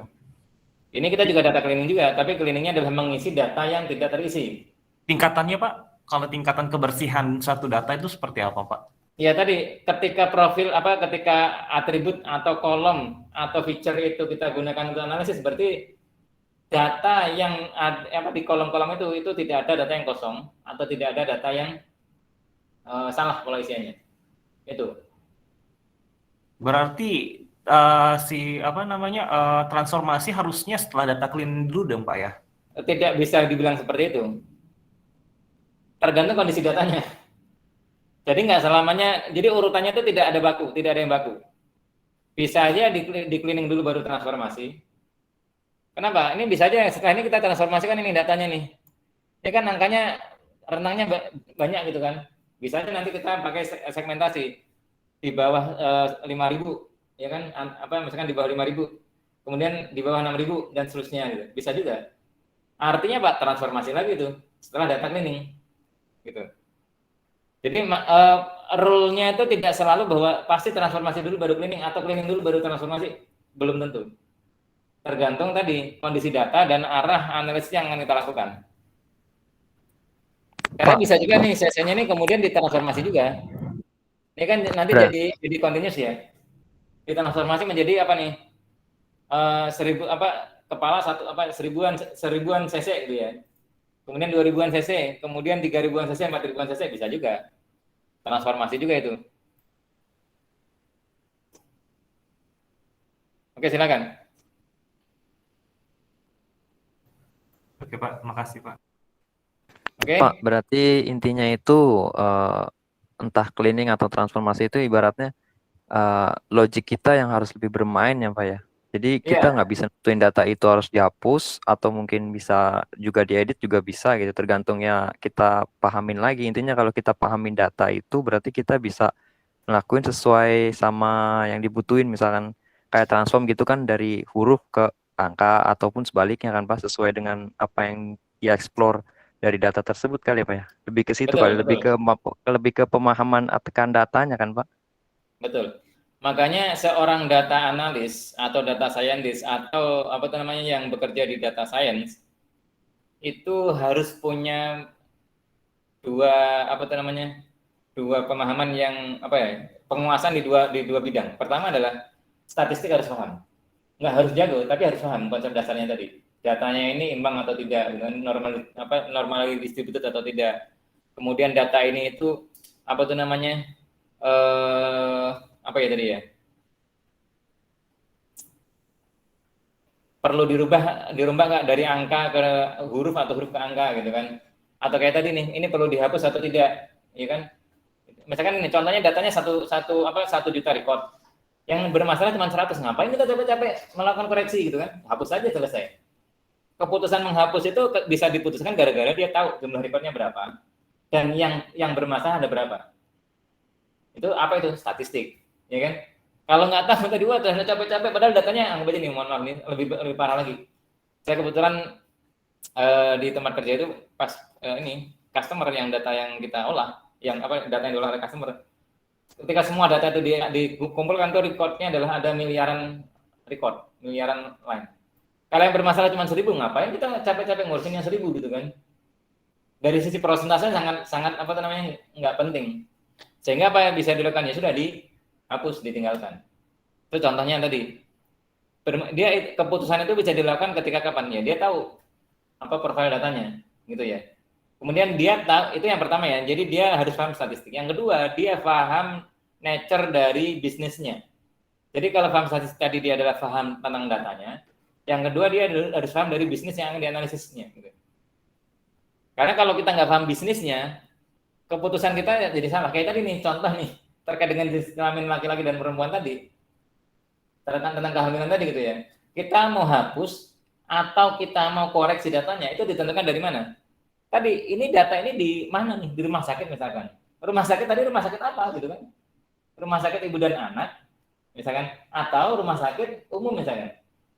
Ini kita juga data cleaning juga, tapi cleaningnya adalah mengisi data yang tidak terisi. Tingkatannya Pak, kalau tingkatan kebersihan satu data itu seperti apa Pak? Ya tadi, ketika atribut atau kolom atau feature itu kita gunakan untuk analisis, berarti data yang ada di kolom-kolom itu tidak ada data yang kosong atau tidak ada data yang salah pola isiannya. Itu. Berarti transformasi harusnya setelah data clean dulu dong Pak ya? Tidak bisa dibilang seperti itu. Tergantung kondisi datanya. Jadi nggak selamanya, jadi urutannya itu tidak ada yang baku. Bisa aja di cleaning dulu baru transformasi. Kenapa? Ini bisa aja setelah ini kita transformasikan ini datanya nih. Ini kan angkanya renangnya banyak gitu kan. Bisa aja nanti kita pakai segmentasi di bawah 5.000 ya kan, misalkan di bawah 5.000, kemudian di bawah 6.000 dan seterusnya gitu. Bisa juga. Artinya Pak, transformasi lagi itu setelah data cleaning gitu. Jadi rule-nya itu tidak selalu bahwa pasti transformasi dulu baru cleaning atau cleaning dulu baru transformasi, belum tentu. Tergantung tadi kondisi data dan arah analisis yang akan kita lakukan. Karena Pak, bisa juga nih sesinya ini kemudian ditransformasi juga. Ini kan nanti jadi continuous ya. Ditransformasi menjadi apa nih? 1000 kepala seribuan cc gitu ya. Kemudian 2000-an cc, kemudian 3000-an cc, 4000-an cc bisa juga. Transformasi juga itu. Oke, silakan. Oke Pak, makasih Pak. Oke. Pak, berarti intinya itu entah cleaning atau transformasi itu ibaratnya logik kita yang harus lebih bermain ya Pak ya. Jadi kita nggak bisa nentuin data itu harus dihapus atau mungkin bisa juga diedit juga bisa gitu, tergantungnya kita pahamin lagi. Intinya kalau kita pahamin data itu berarti kita bisa ngelakuin sesuai sama yang dibutuhin, misalkan kayak transform gitu kan dari huruf ke angka ataupun sebaliknya kan Pak, sesuai dengan apa yang dieksplor dari data tersebut kali ya Pak ya. Lebih ke situ kali, lebih ke pemahaman akan datanya kan Pak. Betul. Makanya seorang data analis atau data scientist atau yang bekerja di data science itu harus punya dua pemahaman yang penguasaan di dua bidang. Pertama adalah statistik harus paham. Nggak harus jago, tapi harus paham konsep dasarnya tadi. Datanya ini imbang atau tidak, normal distributed atau tidak. Kemudian data ini itu perlu dirubah nggak dari angka ke huruf atau huruf ke angka gitu kan, atau kayak tadi nih, ini perlu dihapus atau tidak, ya kan? Misalkan ini contohnya datanya 1 juta record. Yang bermasalah cuma 100, ngapain kita capek-capek melakukan koreksi gitu kan? Hapus aja selesai. Keputusan menghapus itu bisa diputuskan gara-gara dia tahu jumlah recordnya berapa dan yang bermasalah ada berapa. Itu apa itu? Statistik, ya kan? Kalau nggak tahu tadi udah capek-capek, padahal datanya anggap aja nih, mohon maaf nih, lebih parah lagi. Saya kebetulan di tempat kerja itu pas ini customer yang data yang kita olah, data yang diolah oleh customer. Ketika semua data itu dikumpulkan tuh recordnya adalah ada miliaran line. Kalau yang bermasalah cuma 1.000, ngapain kita capek-capek ngurusin yang 1.000 gitu kan? Dari sisi persentase sangat nggak penting. Sehingga apa yang bisa dilakukan ya sudah dihapus, ditinggalkan. Itu contohnya tadi. Dia keputusan itu bisa dilakukan ketika kapan ya? Dia tahu apa profil datanya, gitu ya. Kemudian dia tahu, itu yang pertama ya. Jadi dia harus paham statistik. Yang kedua, dia paham nature dari bisnisnya. Jadi kalau paham statistik tadi dia adalah paham tentang datanya. Yang kedua dia harus paham dari bisnis yang dianalisisnya. Gitu. Karena kalau kita nggak paham bisnisnya, keputusan kita jadi salah. Kayak tadi nih, contoh nih, terkait dengan jenis kelamin laki-laki dan perempuan tadi, tentang kehamilan tadi gitu ya. Kita mau hapus atau kita mau koreksi datanya, itu ditentukan dari mana? Tadi, ini data ini di mana nih? Di rumah sakit misalkan. Rumah sakit tadi rumah sakit apa gitu kan? Rumah sakit ibu dan anak, misalkan, atau rumah sakit umum misalkan.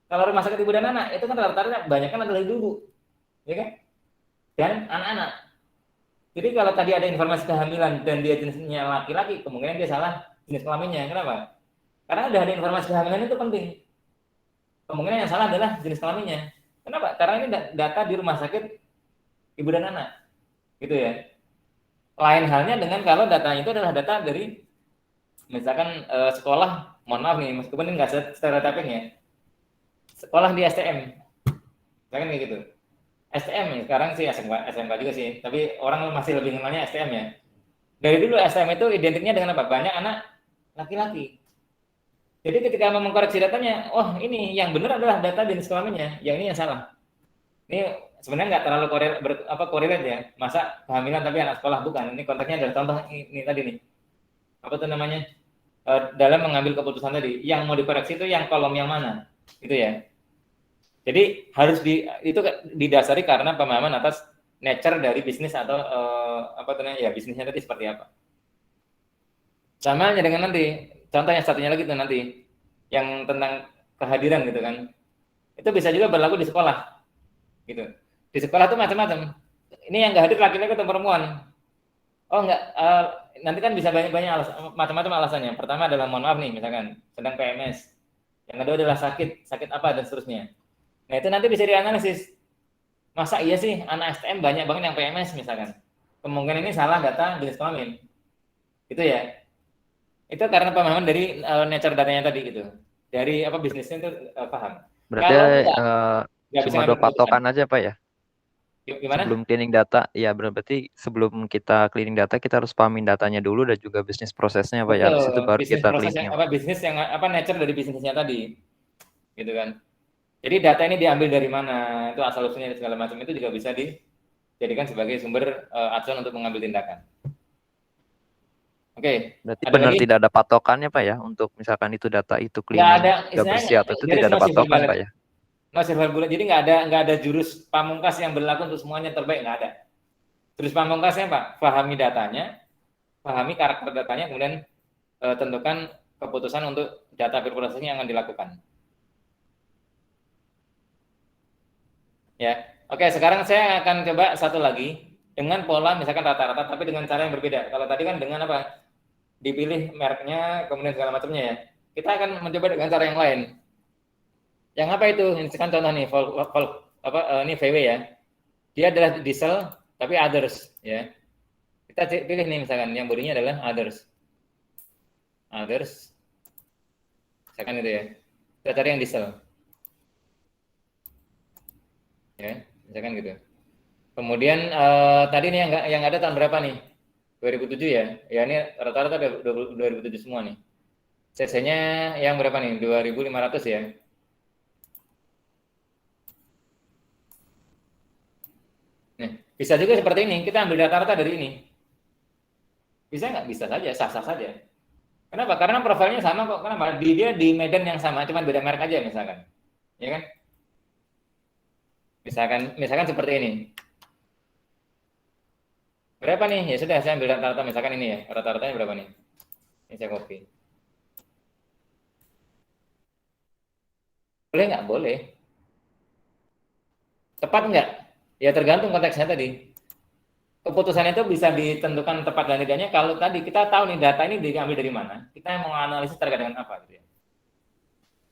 Kalau rumah sakit ibu dan anak, itu kan rata-rata banyak kan adalah ibu, ya kan? Dan anak-anak. Jadi kalau tadi ada informasi kehamilan dan dia jenisnya laki-laki, kemungkinan dia salah jenis kelaminnya. Kenapa? Karena udah ada informasi kehamilan itu penting. Kemungkinan yang salah adalah jenis kelaminnya. Kenapa? Karena ini data di rumah sakit ibu dan anak. Gitu ya. Lain halnya dengan kalau datanya itu adalah data dari misalkan sekolah, mohon maaf nih, meskipun ini nggak stereotyping ya. Sekolah di STM. Misalkan kayak gitu. STM ya, sekarang sih SMK juga sih, tapi orang masih lebih kenalnya STM ya. Dari dulu STM itu identiknya dengan apa? Banyak anak laki-laki. Jadi ketika mau mengkoreksi datanya, oh ini yang benar adalah data jenis kelaminnya, yang ini yang salah. Ini sebenarnya nggak terlalu korelate ya. Masa kehamilan tapi anak sekolah, bukan. Ini konteksnya adalah contoh ini tadi nih. Apa tuh namanya? Dalam mengambil keputusan tadi, yang mau dikoreksi itu yang kolom yang mana? Gitu ya. Jadi harus itu didasari karena pemahaman atas nature dari bisnis atau bisnisnya tadi seperti apa. Sama aja dengan nanti contoh yang satunya lagi tuh nanti yang tentang kehadiran gitu kan. Itu bisa juga berlaku di sekolah. Gitu. Di sekolah tuh macam-macam. Ini yang nggak hadir laki-laki atau perempuan. Oh enggak, nanti kan bisa banyak macam-macam alasannya. Pertama adalah mohon maaf nih misalkan sedang PMS. Yang kedua adalah sakit apa dan seterusnya. Nah itu nanti bisa dianalisis. Masa iya sih anak STM banyak banget yang PMS misalkan. Kemungkinan ini salah data jenis kelamin. Gitu ya. Itu karena pemahaman dari nature datanya tadi gitu. Dari bisnisnya itu paham. Berarti cuma 2 patokan aja Pak ya? Gimana? Sebelum cleaning data, ya berarti sebelum kita cleaning data kita harus pahamin datanya dulu dan juga bisnis prosesnya Pak ya. Habis itu baru kita cleaning. Bisnis yang nature dari bisnisnya tadi. Gitu kan. Jadi data ini diambil dari mana, itu asal usulnya segala macam itu juga bisa dijadikan sebagai sumber acuan untuk mengambil tindakan. Oke. Berarti benar tidak ada patokannya Pak ya untuk misalkan itu data itu cleaning nggak bersih atau itu tidak ada patokan Pak ya? No silver bullet. Jadi nggak ada jurus pamungkas yang berlaku untuk semuanya terbaik, nggak ada. Jurus pamungkasnya Pak, pahami datanya, pahami karakter datanya, kemudian tentukan keputusan untuk data berproses yang akan dilakukan. Ya, oke. Sekarang saya akan coba satu lagi dengan pola misalkan rata-rata, tapi dengan cara yang berbeda. Kalau tadi kan dengan dipilih mereknya, kemudian segala macamnya ya. Kita akan mencoba dengan cara yang lain. Yang apa itu? Misalkan contoh nih, ini VW ya. Dia adalah diesel, tapi others ya. Kita pilih nih misalkan yang bodinya adalah others. Misalkan itu ya. Kita cari yang diesel. Ya, misalkan gitu. Kemudian tadi nih yang ada tahun berapa nih? 2007 ya. Ya ini rata-rata 2007 semua nih. CC-nya yang berapa nih? 2.500 ya. Nih, bisa juga seperti ini. Kita ambil rata-rata dari ini. Bisa nggak? Bisa saja, sah-sah saja. Kenapa? Karena profilnya sama kok. Kenapa? Dia di Medan yang sama, cuma beda merek aja misalkan. Ya kan? Misalkan seperti ini. Berapa nih? Ya sudah, saya ambil rata-rata misalkan ini ya. Rata-ratanya berapa nih? Ini saya copy. Boleh nggak? Boleh. Tepat nggak? Ya tergantung konteksnya tadi. Keputusan itu bisa ditentukan tepat dan tidaknya kalau tadi kita tahu nih data ini diambil dari mana, kita mau analisis terkait dengan apa gitu ya.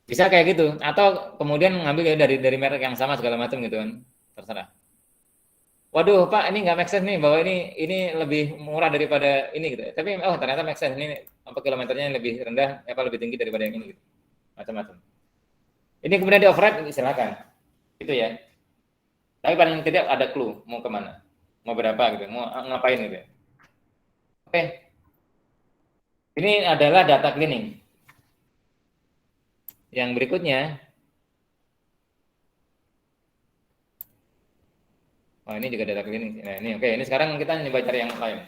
Bisa kayak gitu atau kemudian mengambil ya dari merek yang sama segala macam gitu kan. Terserah. Waduh, Pak, ini nggak make sense nih bahwa ini lebih murah daripada ini gitu. Tapi oh ternyata make sense ini apa kilometernya lebih rendah apa lebih tinggi daripada yang ini gitu. Macam-macam. Ini kemudian di override silakan. Itu ya. Tapi paling tidak ada clue mau kemana, mau berapa gitu, mau ngapain gitu. Oke, ini adalah data cleaning. Yang berikutnya, ini juga data cleaning. Nah ini oke, ini sekarang kita coba cari yang lain.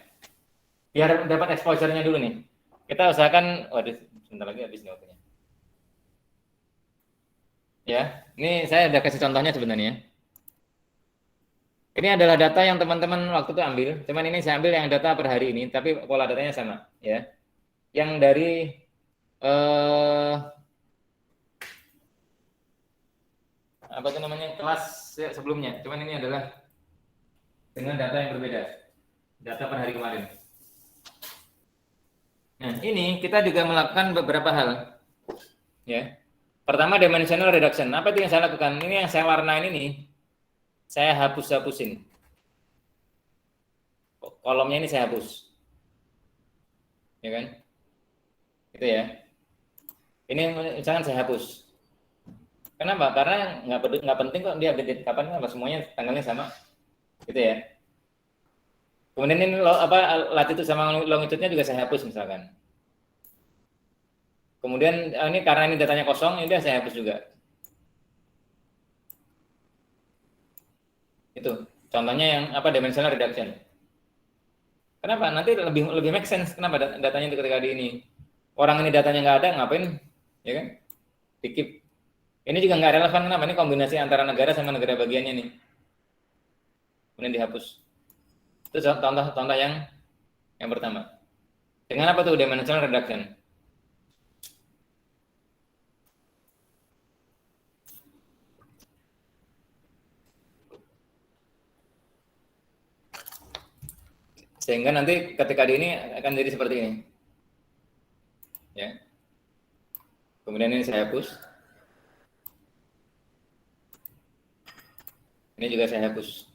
Biar dapat exposure-nya dulu nih. Kita usahakan, waduh, sebentar lagi habis nih waktunya. Ya, ini saya udah kasih contohnya sebenarnya. Ini adalah data yang teman-teman waktu itu ambil, cuman ini saya ambil yang data per hari ini, tapi pola datanya sama, ya. Yang dari apa itu namanya kelas sebelumnya, cuman ini adalah dengan data yang berbeda, data per hari kemarin. Nah, ini kita juga melakukan beberapa hal, ya. Pertama dimensional reduction. Apa itu yang saya lakukan? Ini yang saya warnain ini, saya hapus-hapusin. Kolomnya ini saya hapus, ya kan? Itu ya. Ini misalkan saya hapus. Kenapa? Karena nggak penting kok dia update kapan, apa semuanya tanggalnya sama, gitu ya. Kemudian ini latitude sama longitude-nya juga saya hapus misalkan. Kemudian ini karena ini datanya kosong, ini saya hapus juga. Itu contohnya yang dimensional reduction. Kenapa? Nanti lebih make sense. Kenapa datanya ketika di ini orang ini datanya nggak ada, ngapain? Ya kan? Dikip. Ini juga nggak relevan. Kenapa? Ini kombinasi antara negara sama negara bagiannya nih. Kemudian dihapus. Itu contoh yang pertama. Dengan apa tuh dimensional reduction? Sehingga nanti ketika di ini akan jadi seperti ini. Ya. Kemudian ini saya hapus. Ini juga saya hapus.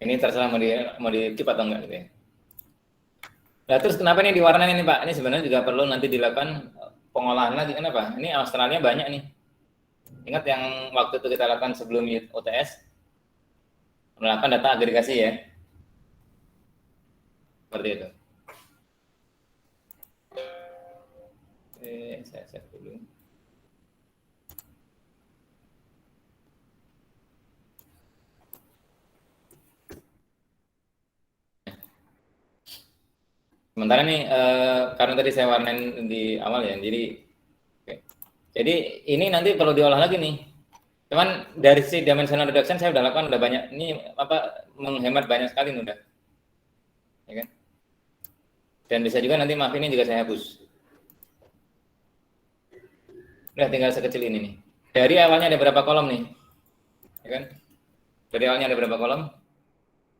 Ini terserah mau di keep atau enggak gitu ya. Nah, terus kenapa ini diwarnain ini Pak? Ini sebenarnya juga perlu nanti dilakukan pengolahan lagi. Kenapa? Ini Australia banyak nih. Ingat yang waktu itu kita lakukan sebelum UTS? Melakukan data agregasi ya. Seperti itu. Oke, saya save dulu. Sementara nih karena tadi saya warnain di awal ya, jadi ini nanti perlu diolah lagi nih. Cuman dari si dimensional reduction saya udah lakukan udah banyak. Ini menghemat banyak sekali nih udah, ya kan? Dan bisa juga nanti maaf ini juga saya hapus. Udah tinggal sekecil ini nih. Dari awalnya ada berapa kolom nih, ya kan? Dari awalnya ada berapa kolom?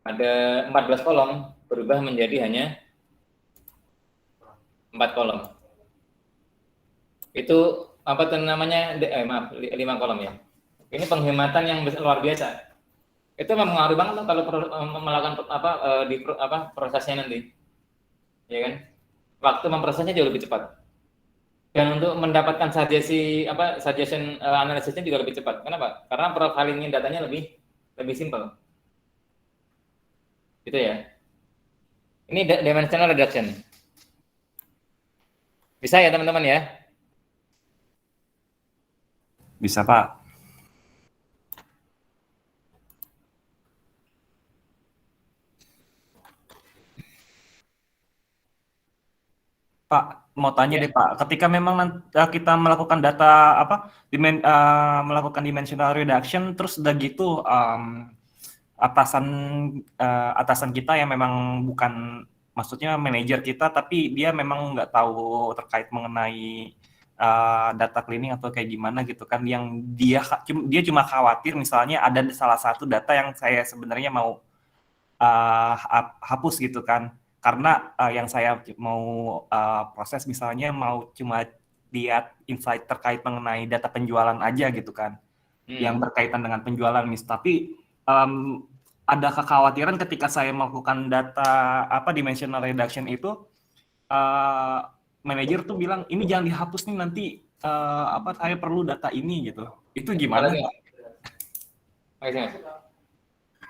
Ada 14 kolom berubah menjadi hanya 4 kolom. Itu apa tuh namanya? 5 kolom ya. Ini penghematan yang luar biasa. Itu mempengaruhi banget kalau melakukan prosesnya nanti. Ya kan? Waktu memprosesnya jauh lebih cepat. Dan untuk mendapatkan suggestion analisisnya juga lebih cepat. Kenapa? Karena profiling datanya lebih simpel. Gitu ya. Ini dimensional reduction. Bisa ya teman-teman ya? Bisa Pak. Pak, mau tanya Ya. deh Pak, ketika memang kita melakukan melakukan dimensional reduction, terus udah gitu atasan atasan kita yang memang bukan, maksudnya manajer kita, tapi dia memang nggak tahu terkait mengenai data cleaning atau kayak gimana gitu kan, yang dia cuma khawatir misalnya ada salah satu data yang saya sebenarnya mau hapus gitu kan, karena yang saya mau proses misalnya mau cuma lihat insight terkait mengenai data penjualan aja gitu kan, yang berkaitan dengan penjualan tapi ada kekhawatiran ketika saya melakukan data dimensional reduction itu, manajer tuh bilang ini jangan dihapus nih, nanti saya perlu data ini gitu. Itu gimana Pak? Makasih, Mas.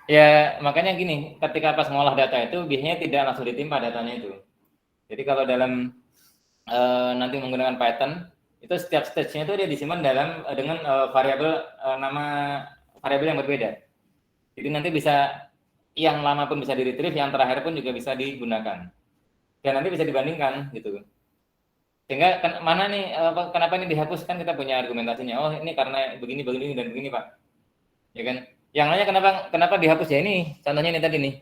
Ya, makanya gini, ketika pas ngolah data itu biasanya tidak langsung ditimpa datanya itu. Jadi kalau dalam nanti menggunakan Python, itu setiap stage-nya itu dia disimpan dengan variabel nama variabel yang berbeda. Jadi nanti bisa yang lama pun bisa di-retrieve, yang terakhir pun juga bisa digunakan. Dan nanti bisa dibandingkan gitu. Sehingga mana nih kenapa ini dihapus, kan kita punya argumentasinya. Oh, ini karena begini dan begini, Pak. Ya kan? Yang lainnya kenapa dihapus ya ini? Contohnya ini tadi nih.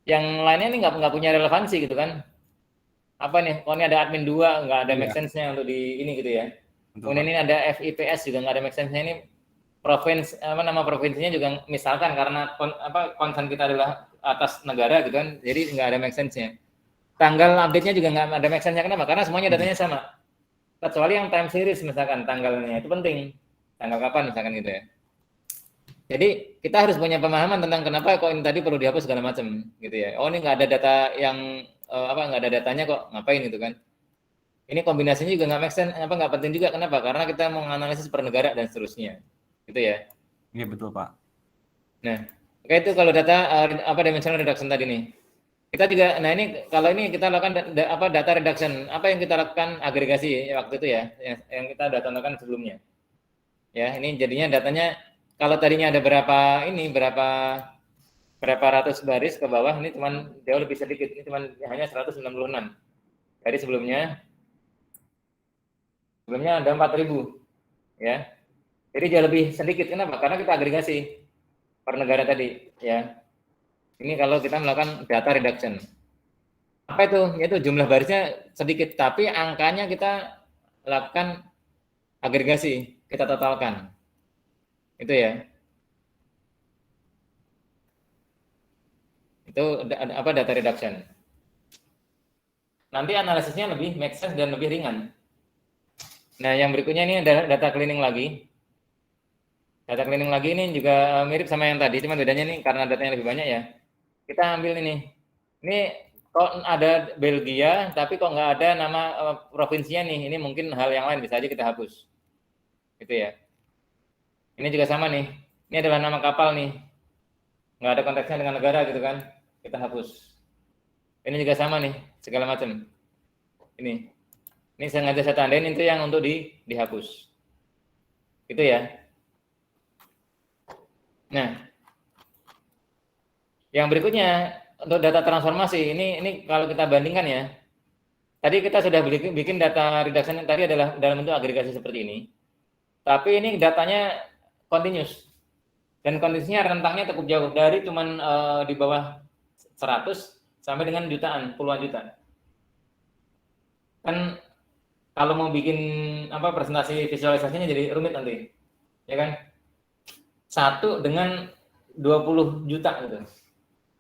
Yang lainnya ini nggak punya relevansi gitu kan. Apa nih? Oh, ini ada admin 2, nggak ada make sense-nya untuk di ini gitu ya. Betul, Kemudian ini ada FIPS juga nggak ada make sense-nya, ini provinsi nama provinsinya juga misalkan karena concern kita adalah atas negara gitu kan, jadi nggak ada make sense-nya. Tanggal update-nya juga nggak ada make sense-nya. Kenapa? Karena semuanya datanya sama. Kecuali yang time series misalkan tanggalnya itu penting. Tanggal kapan misalkan gitu ya. Jadi kita harus punya pemahaman tentang kenapa kok ini tadi perlu dihapus segala macam gitu ya. Oh, ini nggak ada data yang nggak ada datanya kok, ngapain gitu kan. Ini kombinasinya juga nggak make sense, nggak penting juga. Kenapa? Karena kita mau menganalisis per negara dan seterusnya. Gitu ya. Iya betul Pak. Nah, kayak itu kalau data dimensional reduction tadi nih. Kita juga, nah ini kalau ini kita lakukan data reduction, apa yang kita lakukan agregasi waktu itu ya, yang kita udah tontonkan sebelumnya. Ya, ini jadinya datanya kalau tadinya ada berapa ratus baris ke bawah, ini cuman jauh lebih sedikit, ini cuman hanya 196. Dari sebelumnya ada 4.000 ya. Jadi jauh lebih sedikit. Kenapa? Karena kita agregasi per negara tadi ya. Ini kalau kita melakukan data reduction. Apa itu? Yaitu jumlah barisnya sedikit, tapi angkanya kita lakukan agregasi, kita totalkan. Itu ya. Itu data reduction. Nanti analisisnya lebih make sense dan lebih ringan. Nah, yang berikutnya ini ada data cleaning lagi. Data cleaning lagi ini juga mirip sama yang tadi, cuma bedanya nih karena datanya lebih banyak ya. Kita ambil ini. Ini kok ada Belgia, tapi kok nggak ada nama provinsinya nih. Ini mungkin hal yang lain, bisa aja kita hapus. Gitu ya. Ini juga sama nih. Ini adalah nama kapal nih. Nggak ada konteksnya dengan negara gitu kan. Kita hapus. Ini juga sama nih, segala macam. Ini sengaja saya tandain itu yang untuk dihapus. Gitu ya. Nah, yang berikutnya untuk data transformasi ini kalau kita bandingkan ya. Tadi kita sudah bikin data reduction yang tadi adalah dalam bentuk agregasi seperti ini. Tapi ini datanya continuous. Dan kondisinya rentangnya cukup jauh dari cuman di bawah 100 sampai dengan jutaan, puluhan juta. Kan kalau mau bikin presentasi visualisasinya jadi rumit nanti. Ya kan? 1 dengan 20 juta gitu.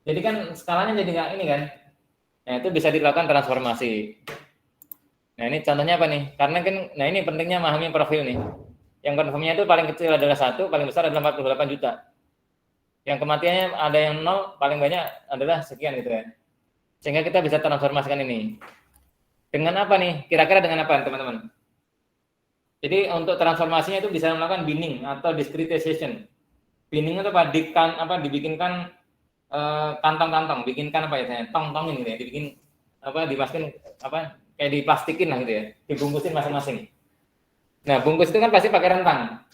Jadi kan skalanya jadi nggak ini kan. Nah, itu bisa dilakukan transformasi. Nah, ini contohnya apa nih? Karena kan, nah ini pentingnya memahami profil nih. Yang konfirmnya itu paling kecil adalah 1, paling besar adalah 48 juta. Yang kematiannya ada yang 0, paling banyak adalah sekian gitu ya. Sehingga kita bisa transformasikan ini. Dengan apa nih? Kira-kira dengan apa teman-teman? Jadi untuk transformasinya itu bisa melakukan binning atau discretization. Binning itu dibikinkan kantong-kantong, bikinkan tong-tongin gitu ya, dibikin dimasukin kayak diplastikin lah gitu ya, dibungkusin masing-masing. Nah, bungkus itu kan pasti pakai rentang.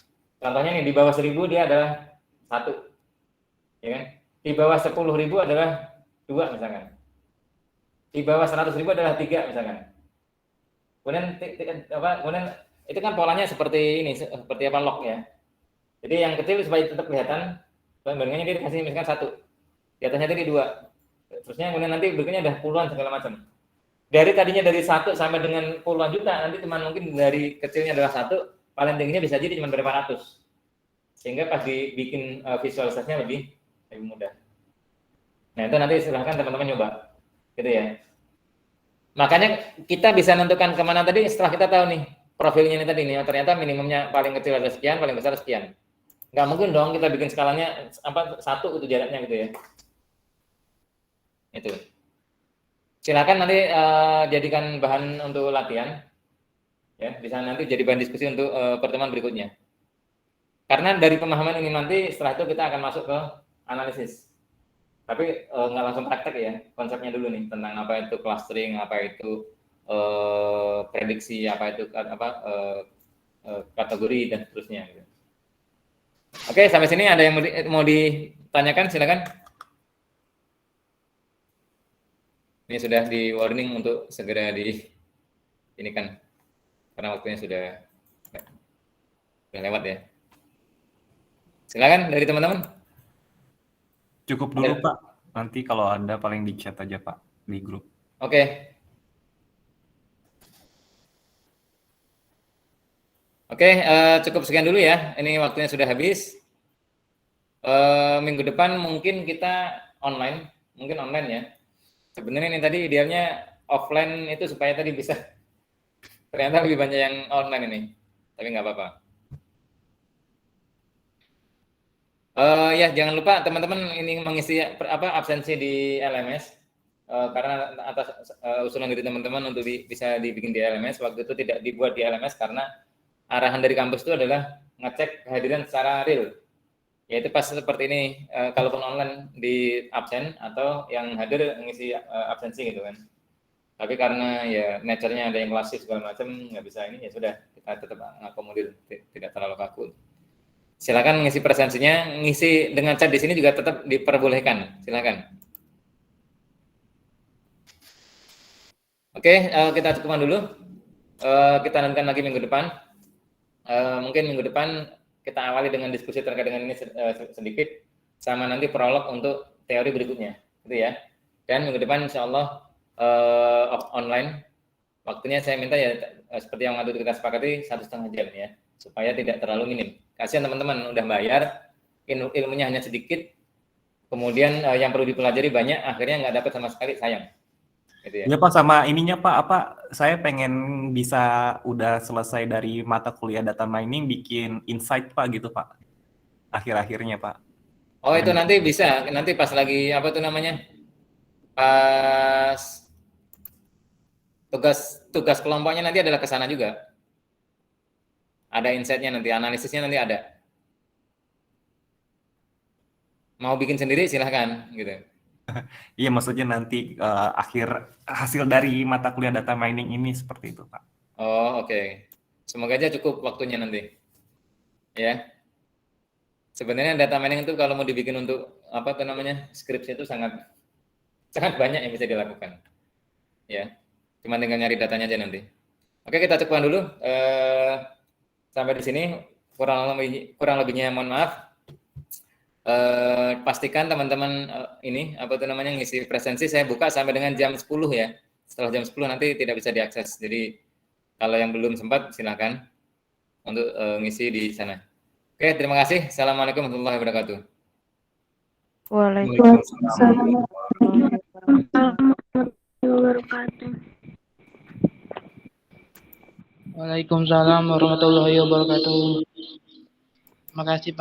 Contohnya nih di bawah 1.000 dia adalah 1. Ya kan? Di bawah 10.000 adalah 2 misalkan. Di bawah 100.000 adalah 3 misalkan. Kemudian kemudian itu kan polanya seperti ini, seperti apa log ya. Jadi yang kecil supaya tetap kelihatan, bandingannya dia kasih misalkan 1, di atasnya tadi 2, terusnya kemudian nanti berikutnya udah puluhan segala macam. Dari tadinya dari 1 sampai dengan puluhan juta, nanti cuma mungkin dari kecilnya adalah 1, paling tingginya bisa jadi cuma berapa ratus. Sehingga pas dibikin visualisasinya lebih mudah. Nah itu nanti silahkan teman-teman nyoba, gitu ya. Makanya kita bisa menentukan kemana tadi setelah kita tahu nih profilnya ini tadi nih, ternyata minimumnya paling kecil ada sekian, paling besar sekian. Nggak mungkin dong kita bikin skalanya 1 itu jaraknya gitu ya. Itu. Silakan nanti jadikan bahan untuk latihan, ya bisa nanti jadi bahan diskusi untuk pertemuan berikutnya. Karena dari pemahaman ini nanti setelah itu kita akan masuk ke analisis. Tapi nggak langsung praktek ya, konsepnya dulu nih tentang apa itu clustering, apa itu prediksi, apa itu kategori dan seterusnya. Gitu. Oke, sampai sini ada yang mau ditanyakan, silakan. Ini sudah di warning untuk segera ini kan, karena waktunya sudah lewat ya. Silakan dari teman-teman. Cukup dulu Pak, nanti kalau Anda paling di chat aja Pak, di grup. Oke. Oke, cukup sekian dulu ya, ini waktunya sudah habis. Minggu depan mungkin kita online ya. Sebenarnya ini tadi idealnya offline itu supaya tadi bisa, ternyata lebih banyak yang online ini, tapi nggak apa-apa. Ya jangan lupa teman-teman ini mengisi absensi di LMS, karena atas usulan dari teman-teman untuk bisa dibikin di LMS. Waktu itu tidak dibuat di LMS karena arahan dari kampus itu adalah ngecek kehadiran secara real, yaitu pas seperti ini, kalaupun online di absen atau yang hadir mengisi absensi gitu kan. Tapi karena ya nature-nya ada yang klasik segala macam nggak bisa ini, ya sudah kita tetap ngakomodir, tidak terlalu kaku. Silakan ngisi presensinya, ngisi dengan chat di sini juga tetap diperbolehkan. Silakan. Oke, kita cukupkan dulu. Kita nantikan lagi minggu depan. Mungkin minggu depan kita awali dengan diskusi terkait dengan ini sedikit, sama nanti prolog untuk teori berikutnya, gitu ya. Dan minggu depan insya Allah online. Waktunya saya minta ya seperti yang waktu kita sepakati 1,5 jam ya, supaya tidak terlalu minim. Kasihan teman-teman udah bayar, ilmunya hanya sedikit, kemudian yang perlu dipelajari banyak, akhirnya nggak dapat sama sekali, sayang. Gitu ya. Ya Pak, sama ininya Pak, saya pengen bisa udah selesai dari mata kuliah data mining bikin insight Pak gitu Pak, akhir-akhirnya Pak. Oh itu nanti bisa, nanti pas lagi apa tuh namanya, pas tugas kelompoknya nanti adalah ke sana juga. Ada insight-nya nanti, analisisnya nanti ada. Mau bikin sendiri silahkan gitu. Iya maksudnya nanti akhir hasil dari mata kuliah data mining ini seperti itu Pak. Oh oke. Semoga aja cukup waktunya nanti. Ya. Sebenarnya data mining itu kalau mau dibikin untuk apa tuh namanya skripsi itu sangat banyak yang bisa dilakukan. Ya. Cuma tinggal nyari datanya aja nanti. Oke, kita cukupkan dulu. Sampai di sini kurang lebihnya mohon maaf. Pastikan teman-teman ini apa tuh namanya ngisi presensi saya buka sampai dengan jam 10 ya. Setelah jam 10 nanti tidak bisa diakses. Jadi kalau yang belum sempat silakan untuk ngisi di sana. Oke, terima kasih. Assalamualaikum warahmatullahi wabarakatuh. Waalaikumsalam warahmatullahi wabarakatuh. Waalaikumsalam warahmatullahi wabarakatuh. Terima kasih Pak.